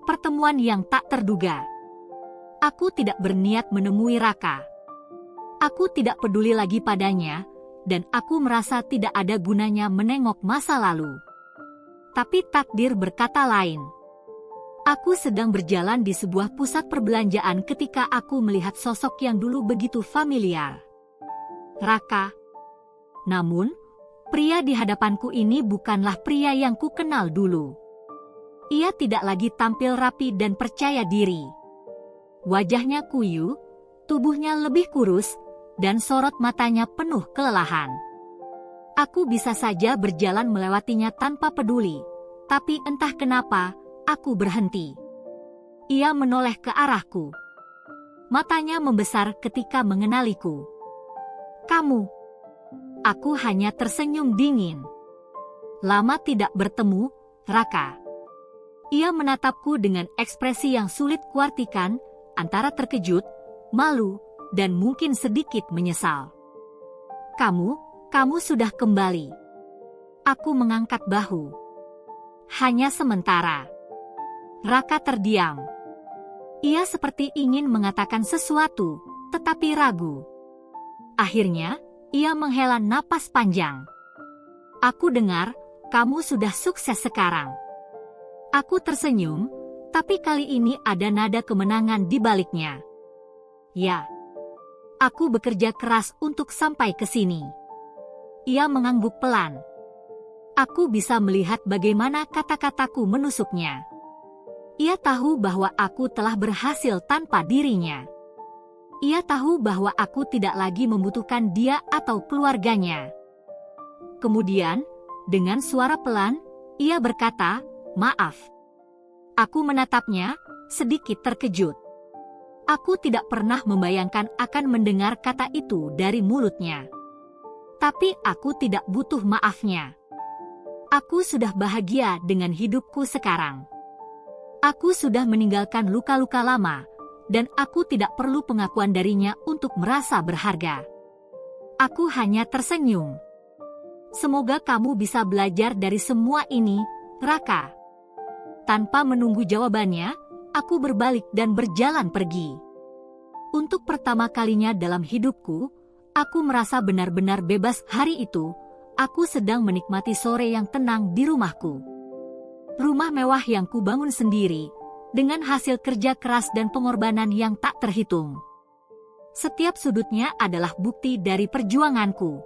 Pertemuan yang tak terduga. Aku tidak berniat menemui Raka. Aku tidak peduli lagi padanya, dan aku merasa tidak ada gunanya menengok masa lalu. Tapi takdir berkata lain. Aku sedang berjalan di sebuah pusat perbelanjaan ketika aku melihat sosok yang dulu begitu familiar. Raka. Namun, pria di hadapanku ini bukanlah pria yang kukenal dulu. Ia tidak lagi tampil rapi dan percaya diri. Wajahnya kuyu, tubuhnya lebih kurus, dan sorot matanya penuh kelelahan. Aku bisa saja berjalan melewatinya tanpa peduli, tapi entah kenapa, aku berhenti. Ia menoleh ke arahku. Matanya membesar ketika mengenaliku. Kamu. Aku hanya tersenyum dingin. Lama tidak bertemu, Raka. Ia menatapku dengan ekspresi yang sulit kuartikan, antara terkejut, malu, dan mungkin sedikit menyesal. Kamu sudah kembali. Aku mengangkat bahu. Hanya sementara. Raka terdiam. Ia seperti ingin mengatakan sesuatu, tetapi ragu. Akhirnya, ia menghela napas panjang. Aku dengar, kamu sudah sukses sekarang. Aku tersenyum, tapi kali ini ada nada kemenangan di baliknya. Ya, aku bekerja keras untuk sampai ke sini. Ia mengangguk pelan. Aku bisa melihat bagaimana kata-kataku menusuknya. Ia tahu bahwa aku telah berhasil tanpa dirinya. Ia tahu bahwa aku tidak lagi membutuhkan dia atau keluarganya. Kemudian, dengan suara pelan, ia berkata, "Maaf." Aku menatapnya, sedikit terkejut. Aku tidak pernah membayangkan akan mendengar kata itu dari mulutnya. Tapi aku tidak butuh maafnya. Aku sudah bahagia dengan hidupku sekarang. Aku sudah meninggalkan luka-luka lama, dan aku tidak perlu pengakuan darinya untuk merasa berharga. Aku hanya tersenyum. Semoga kamu bisa belajar dari semua ini, Raka. Tanpa menunggu jawabannya, aku berbalik dan berjalan pergi. Untuk pertama kalinya dalam hidupku, aku merasa benar-benar bebas hari itu. Aku sedang menikmati sore yang tenang di rumahku. Rumah mewah yang kubangun sendiri, dengan hasil kerja keras dan pengorbanan yang tak terhitung. Setiap sudutnya adalah bukti dari perjuanganku.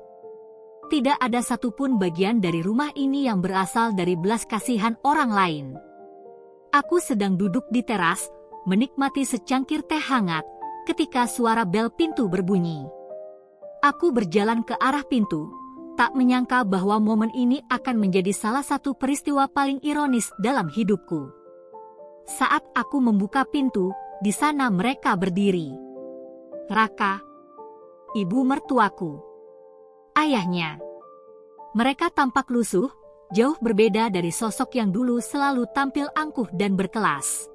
Tidak ada satupun bagian dari rumah ini yang berasal dari belas kasihan orang lain. Aku sedang duduk di teras, menikmati secangkir teh hangat, ketika suara bel pintu berbunyi. Aku berjalan ke arah pintu, tak menyangka bahwa momen ini akan menjadi salah satu peristiwa paling ironis dalam hidupku. Saat aku membuka pintu, di sana mereka berdiri. Raka, ibu mertuaku, ayahnya. Mereka tampak lusuh, jauh berbeda dari sosok yang dulu selalu tampil angkuh dan berkelas.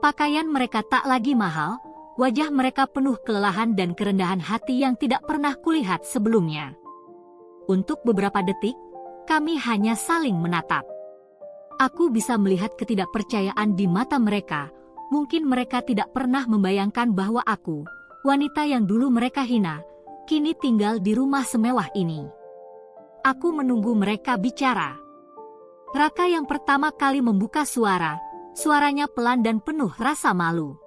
Pakaian mereka tak lagi mahal, wajah mereka penuh kelelahan dan kerendahan hati yang tidak pernah kulihat sebelumnya. Untuk beberapa detik, kami hanya saling menatap. Aku bisa melihat ketidakpercayaan di mata mereka. Mungkin mereka tidak pernah membayangkan bahwa aku, wanita yang dulu mereka hina, kini tinggal di rumah semewah ini. Aku menunggu mereka bicara. Raka yang pertama kali membuka suara, suaranya pelan dan penuh rasa malu.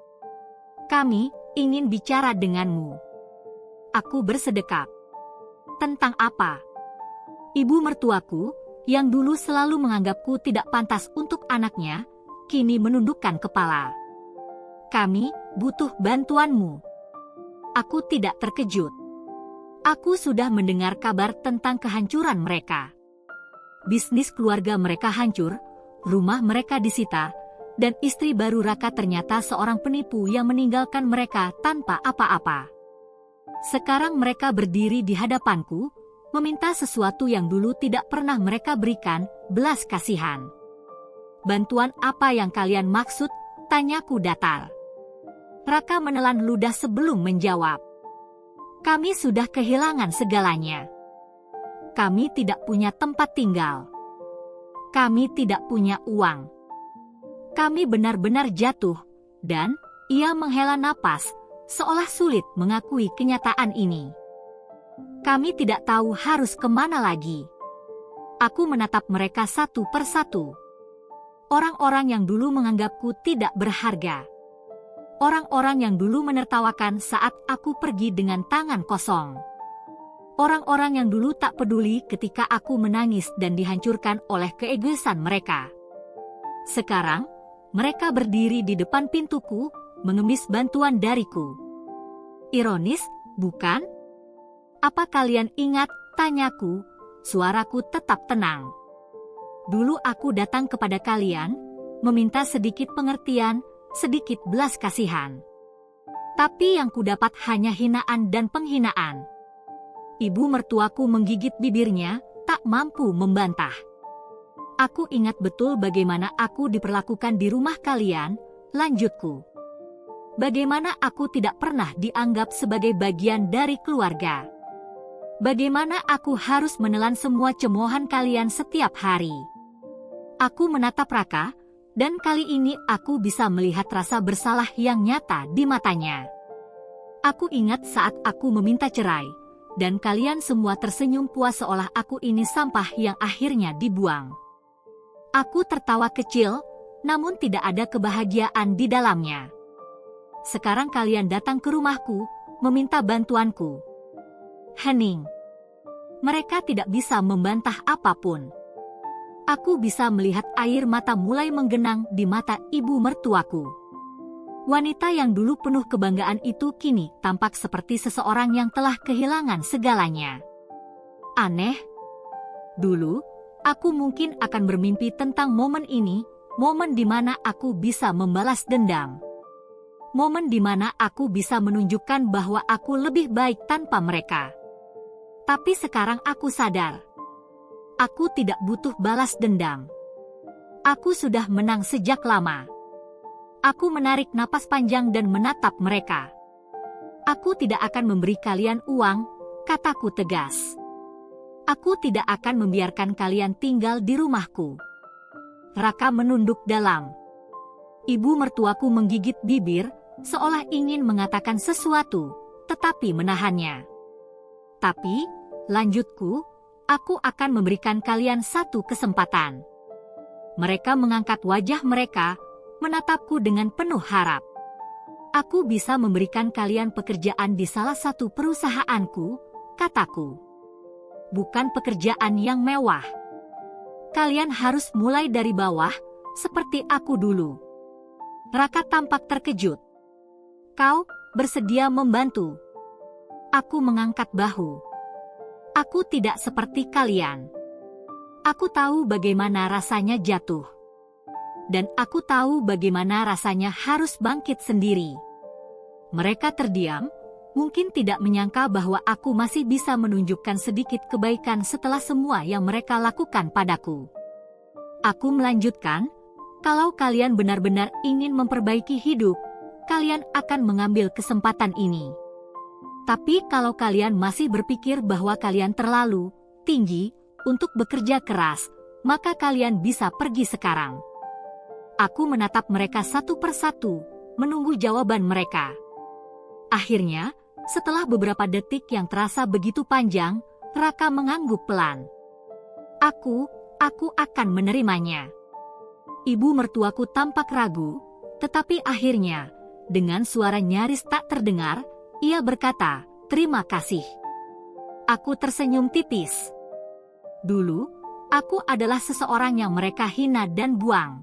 Kami ingin bicara denganmu. Aku bersedekap. Tentang apa? Ibu mertuaku, yang dulu selalu menganggapku tidak pantas untuk anaknya, kini menundukkan kepala. Kami butuh bantuanmu. Aku tidak terkejut. Aku sudah mendengar kabar tentang kehancuran mereka. Bisnis keluarga mereka hancur, rumah mereka disita, dan istri baru Raka ternyata seorang penipu yang meninggalkan mereka tanpa apa-apa. Sekarang mereka berdiri di hadapanku, meminta sesuatu yang dulu tidak pernah mereka berikan, belas kasihan. Bantuan apa yang kalian maksud? Tanyaku datar. Raka menelan ludah sebelum menjawab. Kami sudah kehilangan segalanya. Kami tidak punya tempat tinggal. Kami tidak punya uang. Kami benar-benar jatuh, dan ia menghela napas, seolah sulit mengakui kenyataan ini. Kami tidak tahu harus kemana lagi. Aku menatap mereka satu persatu. Orang-orang yang dulu menganggapku tidak berharga. Orang-orang yang dulu menertawakan saat aku pergi dengan tangan kosong. Orang-orang yang dulu tak peduli ketika aku menangis dan dihancurkan oleh keegoisan mereka. Sekarang, mereka berdiri di depan pintuku, mengemis bantuan dariku. Ironis, bukan? Apa kalian ingat? Tanyaku, suaraku tetap tenang. Dulu aku datang kepada kalian, meminta sedikit pengertian, sedikit belas kasihan. Tapi yang kudapat hanya hinaan dan penghinaan. Ibu mertuaku menggigit bibirnya, tak mampu membantah. Aku ingat betul bagaimana aku diperlakukan di rumah kalian, lanjutku. Bagaimana aku tidak pernah dianggap sebagai bagian dari keluarga. Bagaimana aku harus menelan semua cemoohan kalian setiap hari. Aku menatap Raka, dan kali ini aku bisa melihat rasa bersalah yang nyata di matanya. Aku ingat saat aku meminta cerai, dan kalian semua tersenyum puas seolah aku ini sampah yang akhirnya dibuang. Aku tertawa kecil, namun tidak ada kebahagiaan di dalamnya. Sekarang kalian datang ke rumahku, meminta bantuanku. Hening. Mereka tidak bisa membantah apapun. Aku bisa melihat air mata mulai menggenang di mata ibu mertuaku. Wanita yang dulu penuh kebanggaan itu kini tampak seperti seseorang yang telah kehilangan segalanya. Aneh. Dulu, aku mungkin akan bermimpi tentang momen ini, momen di mana aku bisa membalas dendam. Momen di mana aku bisa menunjukkan bahwa aku lebih baik tanpa mereka. Tapi sekarang aku sadar. Aku tidak butuh balas dendam. Aku sudah menang sejak lama. Aku menarik napas panjang dan menatap mereka. Aku tidak akan memberi kalian uang, kataku tegas. Aku tidak akan membiarkan kalian tinggal di rumahku. Raka menunduk dalam. Ibu mertuaku menggigit bibir, seolah ingin mengatakan sesuatu, tetapi menahannya. Tapi, lanjutku, aku akan memberikan kalian satu kesempatan. Mereka mengangkat wajah mereka, menatapku dengan penuh harap. Aku bisa memberikan kalian pekerjaan di salah satu perusahaanku, kataku. Bukan pekerjaan yang mewah. Kalian harus mulai dari bawah, seperti aku dulu. Raka tampak terkejut. Kau, bersedia membantu. Aku mengangkat bahu. Aku tidak seperti kalian. Aku tahu bagaimana rasanya jatuh. Dan aku tahu bagaimana rasanya harus bangkit sendiri. Mereka terdiam, mungkin tidak menyangka bahwa aku masih bisa menunjukkan sedikit kebaikan setelah semua yang mereka lakukan padaku. Aku melanjutkan, kalau kalian benar-benar ingin memperbaiki hidup, kalian akan mengambil kesempatan ini. Tapi kalau kalian masih berpikir bahwa kalian terlalu tinggi untuk bekerja keras, maka kalian bisa pergi sekarang. Aku menatap mereka satu persatu, menunggu jawaban mereka. Akhirnya, setelah beberapa detik yang terasa begitu panjang, Raka mengangguk pelan. Aku akan menerimanya. Ibu mertuaku tampak ragu, tetapi akhirnya, dengan suara nyaris tak terdengar, ia berkata, "Terima kasih." Aku tersenyum tipis. Dulu, aku adalah seseorang yang mereka hina dan buang.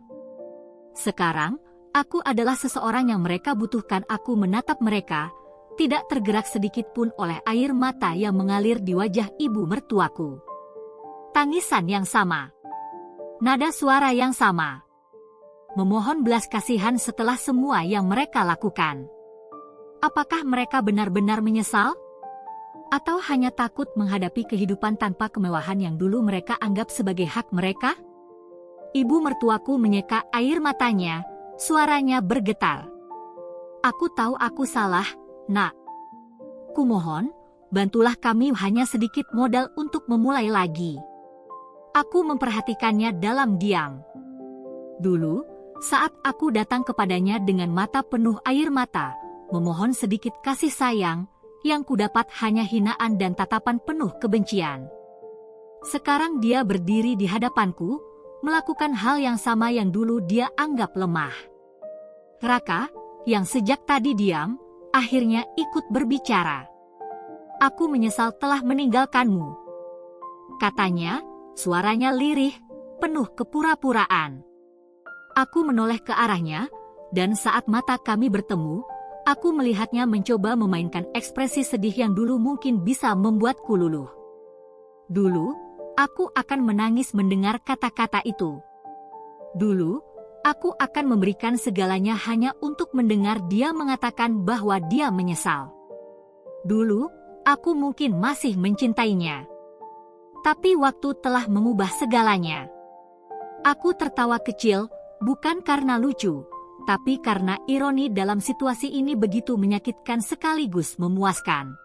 Sekarang, aku adalah seseorang yang mereka butuhkan. Aku menatap mereka, tidak tergerak sedikit pun oleh air mata yang mengalir di wajah ibu mertuaku. Tangisan yang sama. Nada suara yang sama. Memohon belas kasihan setelah semua yang mereka lakukan. Apakah mereka benar-benar menyesal? Atau hanya takut menghadapi kehidupan tanpa kemewahan yang dulu mereka anggap sebagai hak mereka? Ibu mertuaku menyeka air matanya, suaranya bergetar. Aku tahu aku salah, Nak. Kumohon, bantulah kami hanya sedikit modal untuk memulai lagi. Aku memperhatikannya dalam diam. Dulu, saat aku datang kepadanya dengan mata penuh air mata, memohon sedikit kasih sayang, yang kudapat hanya hinaan dan tatapan penuh kebencian. Sekarang dia berdiri di hadapanku, melakukan hal yang sama yang dulu dia anggap lemah. Raka, yang sejak tadi diam, akhirnya ikut berbicara. Aku menyesal telah meninggalkanmu. Katanya, suaranya lirih, penuh kepura-puraan. Aku menoleh ke arahnya, dan saat mata kami bertemu, aku melihatnya mencoba memainkan ekspresi sedih yang dulu mungkin bisa membuatku luluh. Dulu, aku akan menangis mendengar kata-kata itu. Dulu, aku akan memberikan segalanya hanya untuk mendengar dia mengatakan bahwa dia menyesal. Dulu, aku mungkin masih mencintainya. Tapi waktu telah mengubah segalanya. Aku tertawa kecil, bukan karena lucu, tapi karena ironi dalam situasi ini begitu menyakitkan sekaligus memuaskan.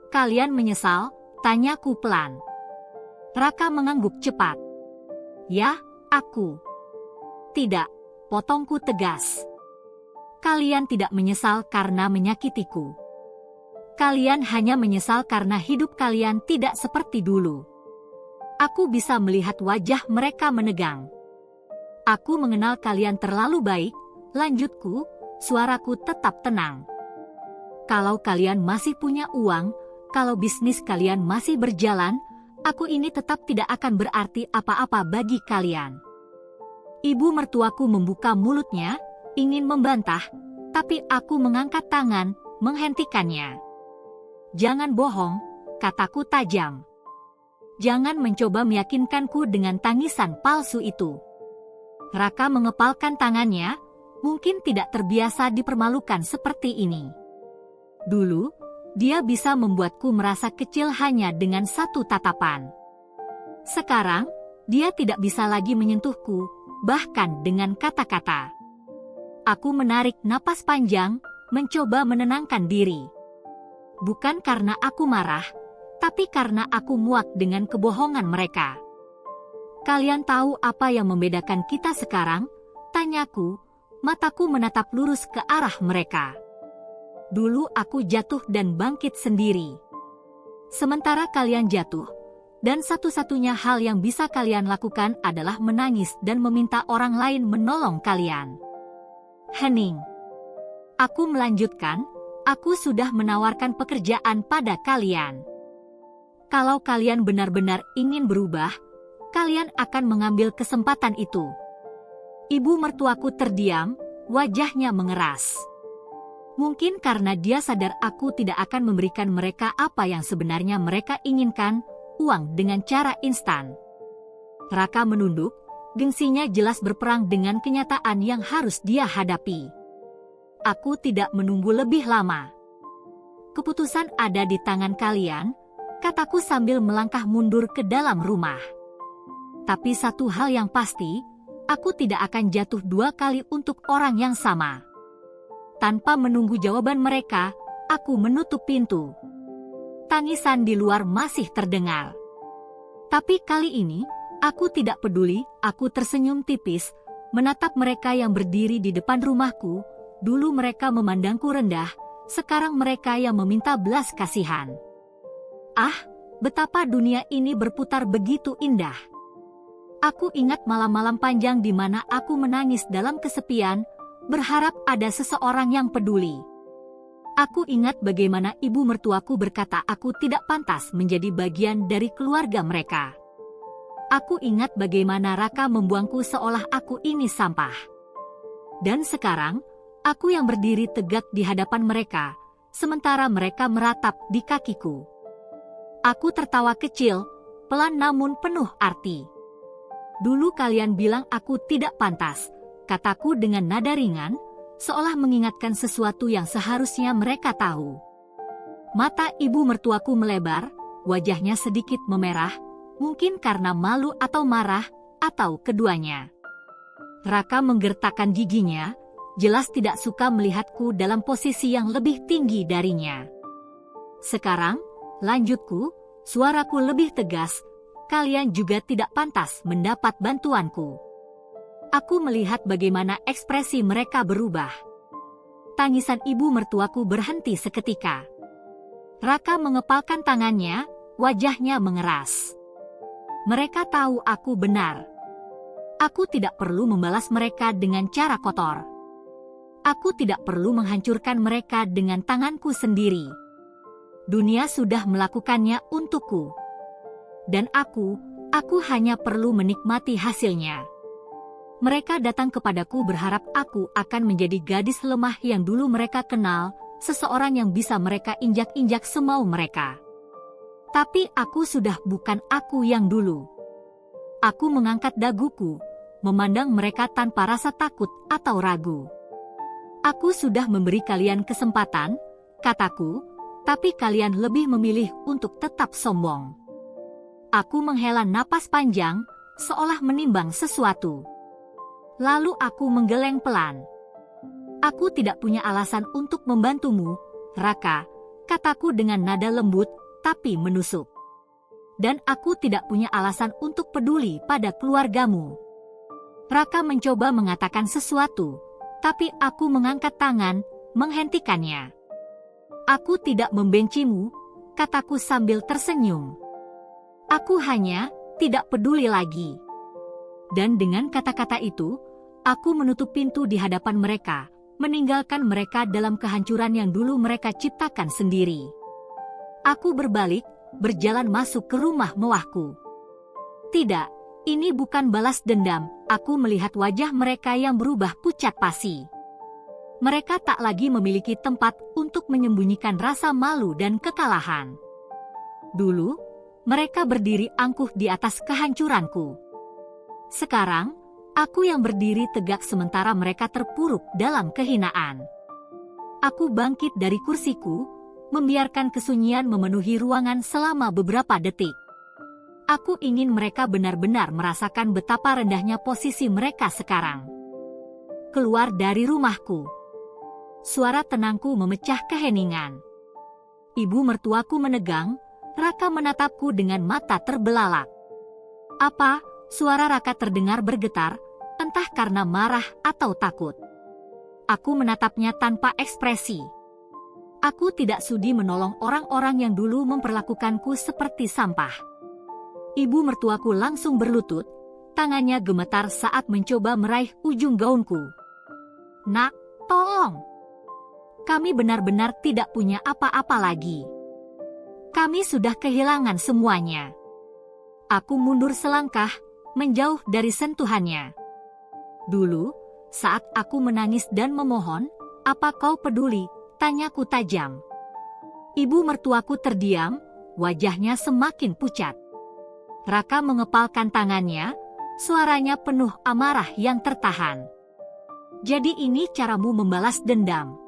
Kalian menyesal? Tanyaku pelan. Raka mengangguk cepat. Ya, aku. Tidak, potongku tegas. Kalian tidak menyesal karena menyakitiku. Kalian hanya menyesal karena hidup kalian tidak seperti dulu. Aku bisa melihat wajah mereka menegang. Aku mengenal kalian terlalu baik, lanjutku, suaraku tetap tenang. Kalau kalian masih punya uang, kalau bisnis kalian masih berjalan, aku ini tetap tidak akan berarti apa-apa bagi kalian. Ibu mertuaku membuka mulutnya, ingin membantah, tapi aku mengangkat tangan, menghentikannya. Jangan bohong, kataku tajam. Jangan mencoba meyakinkanku dengan tangisan palsu itu. Raka mengepalkan tangannya, mungkin tidak terbiasa dipermalukan seperti ini. Dulu, dia bisa membuatku merasa kecil hanya dengan satu tatapan. Sekarang, dia tidak bisa lagi menyentuhku, bahkan dengan kata-kata. Aku menarik napas panjang, mencoba menenangkan diri. Bukan karena aku marah, tapi karena aku muak dengan kebohongan mereka. Kalian tahu apa yang membedakan kita sekarang? Tanyaku, mataku menatap lurus ke arah mereka. Dulu aku jatuh dan bangkit sendiri. Sementara kalian jatuh, dan satu-satunya hal yang bisa kalian lakukan adalah menangis dan meminta orang lain menolong kalian. Hening. Aku melanjutkan, aku sudah menawarkan pekerjaan pada kalian. Kalau kalian benar-benar ingin berubah, kalian akan mengambil kesempatan itu. Ibu mertuaku terdiam, wajahnya mengeras. Mungkin karena dia sadar aku tidak akan memberikan mereka apa yang sebenarnya mereka inginkan, uang dengan cara instan. Raka menunduk, gengsinya jelas berperang dengan kenyataan yang harus dia hadapi. Aku tidak menunggu lebih lama. Keputusan ada di tangan kalian, kataku sambil melangkah mundur ke dalam rumah. Tapi satu hal yang pasti, aku tidak akan jatuh dua kali untuk orang yang sama. Tanpa menunggu jawaban mereka, aku menutup pintu. Tangisan di luar masih terdengar. Tapi kali ini, aku tidak peduli, aku tersenyum tipis, menatap mereka yang berdiri di depan rumahku. Dulu mereka memandangku rendah, sekarang mereka yang meminta belas kasihan. Ah, betapa dunia ini berputar begitu indah. Aku ingat malam-malam panjang di mana aku menangis dalam kesepian, berharap ada seseorang yang peduli. Aku ingat bagaimana ibu mertuaku berkata aku tidak pantas menjadi bagian dari keluarga mereka. Aku ingat bagaimana Raka membuangku seolah aku ini sampah. Dan sekarang, aku yang berdiri tegak di hadapan mereka, sementara mereka meratap di kakiku. Aku tertawa kecil, pelan namun penuh arti. Dulu kalian bilang aku tidak pantas, kataku dengan nada ringan, seolah mengingatkan sesuatu yang seharusnya mereka tahu. Mata ibu mertuaku melebar, wajahnya sedikit memerah, mungkin karena malu atau marah, atau keduanya. Raka menggertakkan giginya, jelas tidak suka melihatku dalam posisi yang lebih tinggi darinya. Sekarang, lanjutku, suaraku lebih tegas, kalian juga tidak pantas mendapat bantuanku. Aku melihat bagaimana ekspresi mereka berubah. Tangisan ibu mertuaku berhenti seketika. Raka mengepalkan tangannya, wajahnya mengeras. Mereka tahu aku benar. Aku tidak perlu membalas mereka dengan cara kotor. Aku tidak perlu menghancurkan mereka dengan tanganku sendiri. Dunia sudah melakukannya untukku. Dan aku hanya perlu menikmati hasilnya. Mereka datang kepadaku berharap aku akan menjadi gadis lemah yang dulu mereka kenal, seseorang yang bisa mereka injak-injak semau mereka. Tapi aku sudah bukan aku yang dulu. Aku mengangkat daguku, memandang mereka tanpa rasa takut atau ragu. Aku sudah memberi kalian kesempatan, kataku, tapi kalian lebih memilih untuk tetap sombong. Aku menghela napas panjang, seolah menimbang sesuatu. Lalu aku menggeleng pelan. Aku tidak punya alasan untuk membantumu, Raka, kataku dengan nada lembut, tapi menusuk. Dan aku tidak punya alasan untuk peduli pada keluargamu. Raka mencoba mengatakan sesuatu, tapi aku mengangkat tangan, menghentikannya. Aku tidak membencimu, kataku sambil tersenyum. Aku hanya tidak peduli lagi. Dan dengan kata-kata itu, aku menutup pintu di hadapan mereka, meninggalkan mereka dalam kehancuran yang dulu mereka ciptakan sendiri. Aku berbalik, berjalan masuk ke rumah mewahku. Tidak, ini bukan balas dendam, aku melihat wajah mereka yang berubah pucat pasi. Mereka tak lagi memiliki tempat untuk menyembunyikan rasa malu dan kekalahan. Dulu, mereka berdiri angkuh di atas kehancuranku. Sekarang, aku yang berdiri tegak sementara mereka terpuruk dalam kehinaan. Aku bangkit dari kursiku, membiarkan kesunyian memenuhi ruangan selama beberapa detik. Aku ingin mereka benar-benar merasakan betapa rendahnya posisi mereka sekarang. Keluar dari rumahku. Suara tenangku memecah keheningan. Ibu mertuaku menegang, Raka menatapku dengan mata terbelalak. Apa? Suara Raka terdengar bergetar, entah karena marah atau takut. Aku menatapnya tanpa ekspresi. Aku tidak sudi menolong orang-orang yang dulu memperlakukanku seperti sampah. Ibu mertuaku langsung berlutut, tangannya gemetar saat mencoba meraih ujung gaunku. Nak, tolong. Kami benar-benar tidak punya apa-apa lagi. Kami sudah kehilangan semuanya. Aku mundur selangkah, menjauh dari sentuhannya. Dulu, saat aku menangis dan memohon, apa kau peduli, Tanyaku tajam. Ibu mertuaku terdiam, wajahnya semakin pucat. Raka mengepalkan tangannya, suaranya penuh amarah yang tertahan. Jadi ini caramu membalas dendam?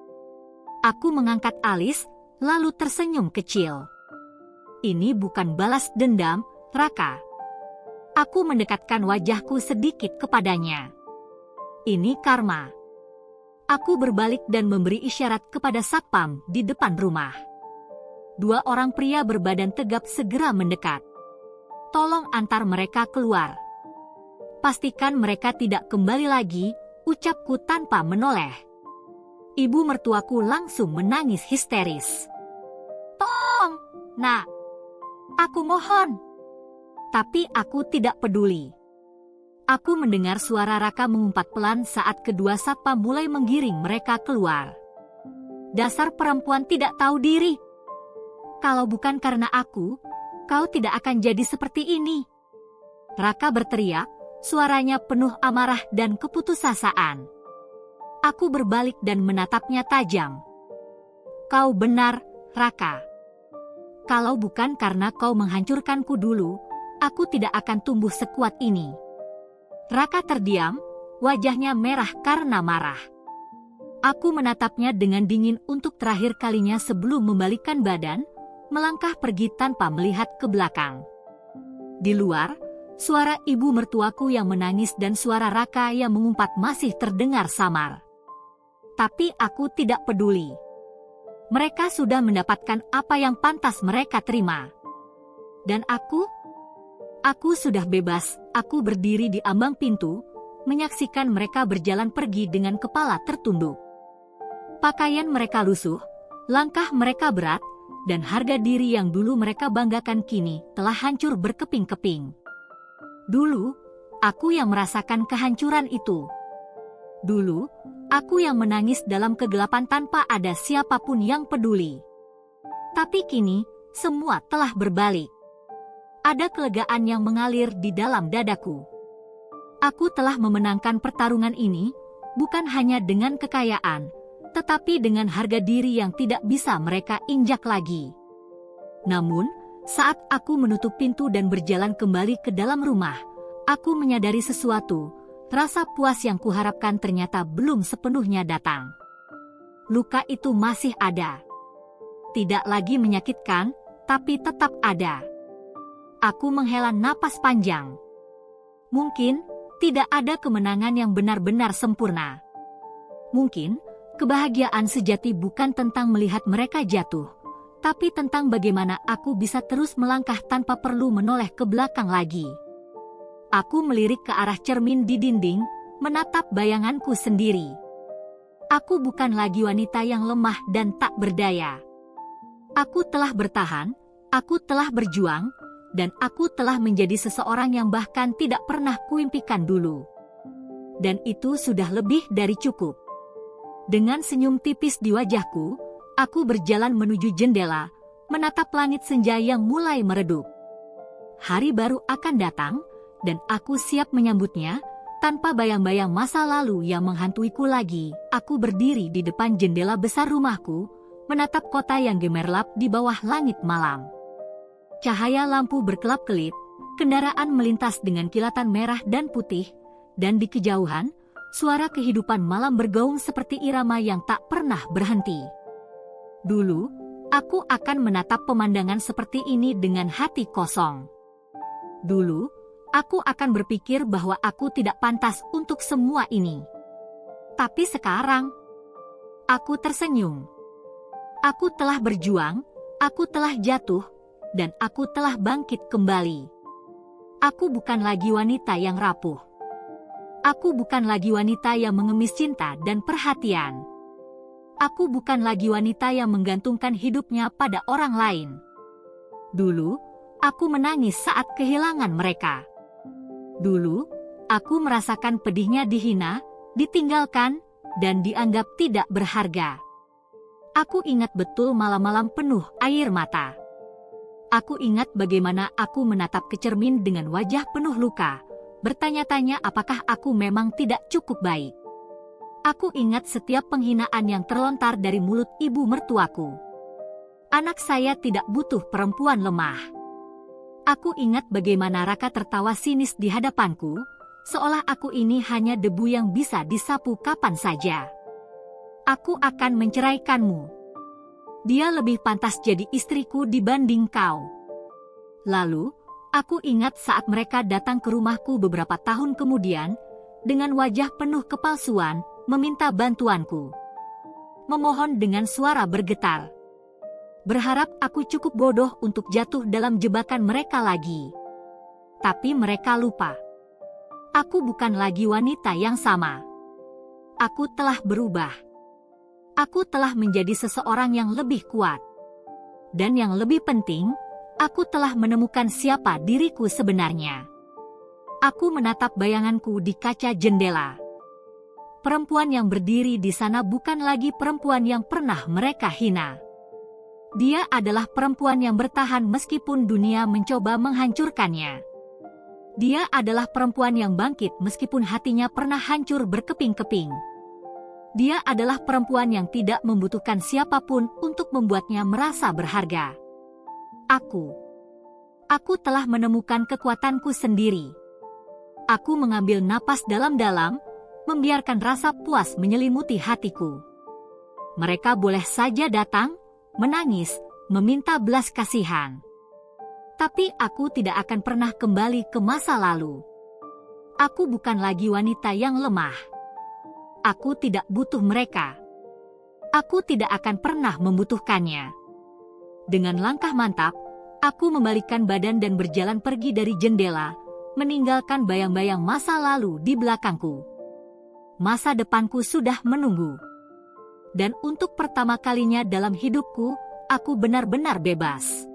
Aku mengangkat alis, lalu tersenyum kecil. Ini bukan balas dendam, Raka. Aku mendekatkan wajahku sedikit kepadanya. Ini karma. Aku berbalik dan memberi isyarat kepada satpam di depan rumah. 2 orang pria berbadan tegap segera mendekat. Tolong antar mereka keluar. Pastikan mereka tidak kembali lagi, ucapku tanpa menoleh. Ibu mertuaku langsung menangis histeris. Tolong, Nak. Aku mohon. Tapi aku tidak peduli. Aku mendengar suara Raka mengumpat pelan saat kedua satpam mulai menggiring mereka keluar. Dasar perempuan tidak tahu diri. Kalau bukan karena aku, kau tidak akan jadi seperti ini. Raka berteriak, suaranya penuh amarah dan keputusasaan. Aku berbalik dan menatapnya tajam. Kau benar, Raka. Kalau bukan karena kau menghancurkanku dulu, aku tidak akan tumbuh sekuat ini. Raka terdiam, wajahnya merah karena marah. Aku menatapnya dengan dingin untuk terakhir kalinya sebelum membalikkan badan, melangkah pergi tanpa melihat ke belakang. Di luar, suara ibu mertuaku yang menangis dan suara Raka yang mengumpat masih terdengar samar. Tapi aku tidak peduli. Mereka sudah mendapatkan apa yang pantas mereka terima. Dan Aku sudah bebas. Aku berdiri di ambang pintu, menyaksikan mereka berjalan pergi dengan kepala tertunduk. Pakaian mereka lusuh, langkah mereka berat, dan harga diri yang dulu mereka banggakan kini telah hancur berkeping-keping. Dulu, aku yang merasakan kehancuran itu. Dulu, aku yang menangis dalam kegelapan tanpa ada siapapun yang peduli. Tapi kini, semua telah berbalik. Ada kelegaan yang mengalir di dalam dadaku. Aku telah memenangkan pertarungan ini, bukan hanya dengan kekayaan, tetapi dengan harga diri yang tidak bisa mereka injak lagi. Namun, saat aku menutup pintu dan berjalan kembali ke dalam rumah, aku menyadari sesuatu, rasa puas yang kuharapkan ternyata belum sepenuhnya datang. Luka itu masih ada. Tidak lagi menyakitkan, tapi tetap ada. Aku menghela napas panjang. Mungkin, tidak ada kemenangan yang benar-benar sempurna. Mungkin, kebahagiaan sejati bukan tentang melihat mereka jatuh, tapi tentang bagaimana aku bisa terus melangkah tanpa perlu menoleh ke belakang lagi. Aku melirik ke arah cermin di dinding, menatap bayanganku sendiri. Aku bukan lagi wanita yang lemah dan tak berdaya. Aku telah bertahan, aku telah berjuang, dan aku telah menjadi seseorang yang bahkan tidak pernah kuimpikan dulu. Dan itu sudah lebih dari cukup. Dengan senyum tipis di wajahku, aku berjalan menuju jendela, menatap langit senja yang mulai meredup. Hari baru akan datang, dan aku siap menyambutnya, tanpa bayang-bayang masa lalu yang menghantuiku lagi. Aku berdiri di depan jendela besar rumahku, menatap kota yang gemerlap di bawah langit malam. Cahaya lampu berkelap-kelip, kendaraan melintas dengan kilatan merah dan putih, dan di kejauhan, suara kehidupan malam bergaung seperti irama yang tak pernah berhenti. Dulu, aku akan menatap pemandangan seperti ini dengan hati kosong. Dulu, aku akan berpikir bahwa aku tidak pantas untuk semua ini. Tapi sekarang, aku tersenyum. Aku telah berjuang, aku telah jatuh, dan aku telah bangkit kembali. Aku bukan lagi wanita yang rapuh. Aku bukan lagi wanita yang mengemis cinta dan perhatian. Aku bukan lagi wanita yang menggantungkan hidupnya pada orang lain. Dulu, aku menangis saat kehilangan mereka. Dulu, aku merasakan pedihnya dihina, ditinggalkan, dan dianggap tidak berharga. Aku ingat betul malam-malam penuh air mata. Aku ingat bagaimana aku menatap ke cermin dengan wajah penuh luka, bertanya-tanya apakah aku memang tidak cukup baik. Aku ingat setiap penghinaan yang terlontar dari mulut ibu mertuaku. Anak saya tidak butuh perempuan lemah. Aku ingat bagaimana Raka tertawa sinis di hadapanku, seolah aku ini hanya debu yang bisa disapu kapan saja. Aku akan menceraikanmu. Dia lebih pantas jadi istriku dibanding kau. Lalu, aku ingat saat mereka datang ke rumahku beberapa tahun kemudian, dengan wajah penuh kepalsuan, meminta bantuanku. Memohon dengan suara bergetar. Berharap aku cukup bodoh untuk jatuh dalam jebakan mereka lagi. Tapi mereka lupa. Aku bukan lagi wanita yang sama. Aku telah berubah. Aku telah menjadi seseorang yang lebih kuat. Dan yang lebih penting, aku telah menemukan siapa diriku sebenarnya. Aku menatap bayanganku di kaca jendela. Perempuan yang berdiri di sana bukan lagi perempuan yang pernah mereka hina. Dia adalah perempuan yang bertahan meskipun dunia mencoba menghancurkannya. Dia adalah perempuan yang bangkit meskipun hatinya pernah hancur berkeping-keping. Dia adalah perempuan yang tidak membutuhkan siapapun untuk membuatnya merasa berharga. Aku telah menemukan kekuatanku sendiri. Aku mengambil napas dalam-dalam, membiarkan rasa puas menyelimuti hatiku. Mereka boleh saja datang, menangis, meminta belas kasihan. Tapi aku tidak akan pernah kembali ke masa lalu. Aku bukan lagi wanita yang lemah. Aku tidak butuh mereka. Aku tidak akan pernah membutuhkannya. Dengan langkah mantap, aku membalikkan badan dan berjalan pergi dari jendela, meninggalkan bayang-bayang masa lalu di belakangku. Masa depanku sudah menunggu. Dan untuk pertama kalinya dalam hidupku, aku benar-benar bebas.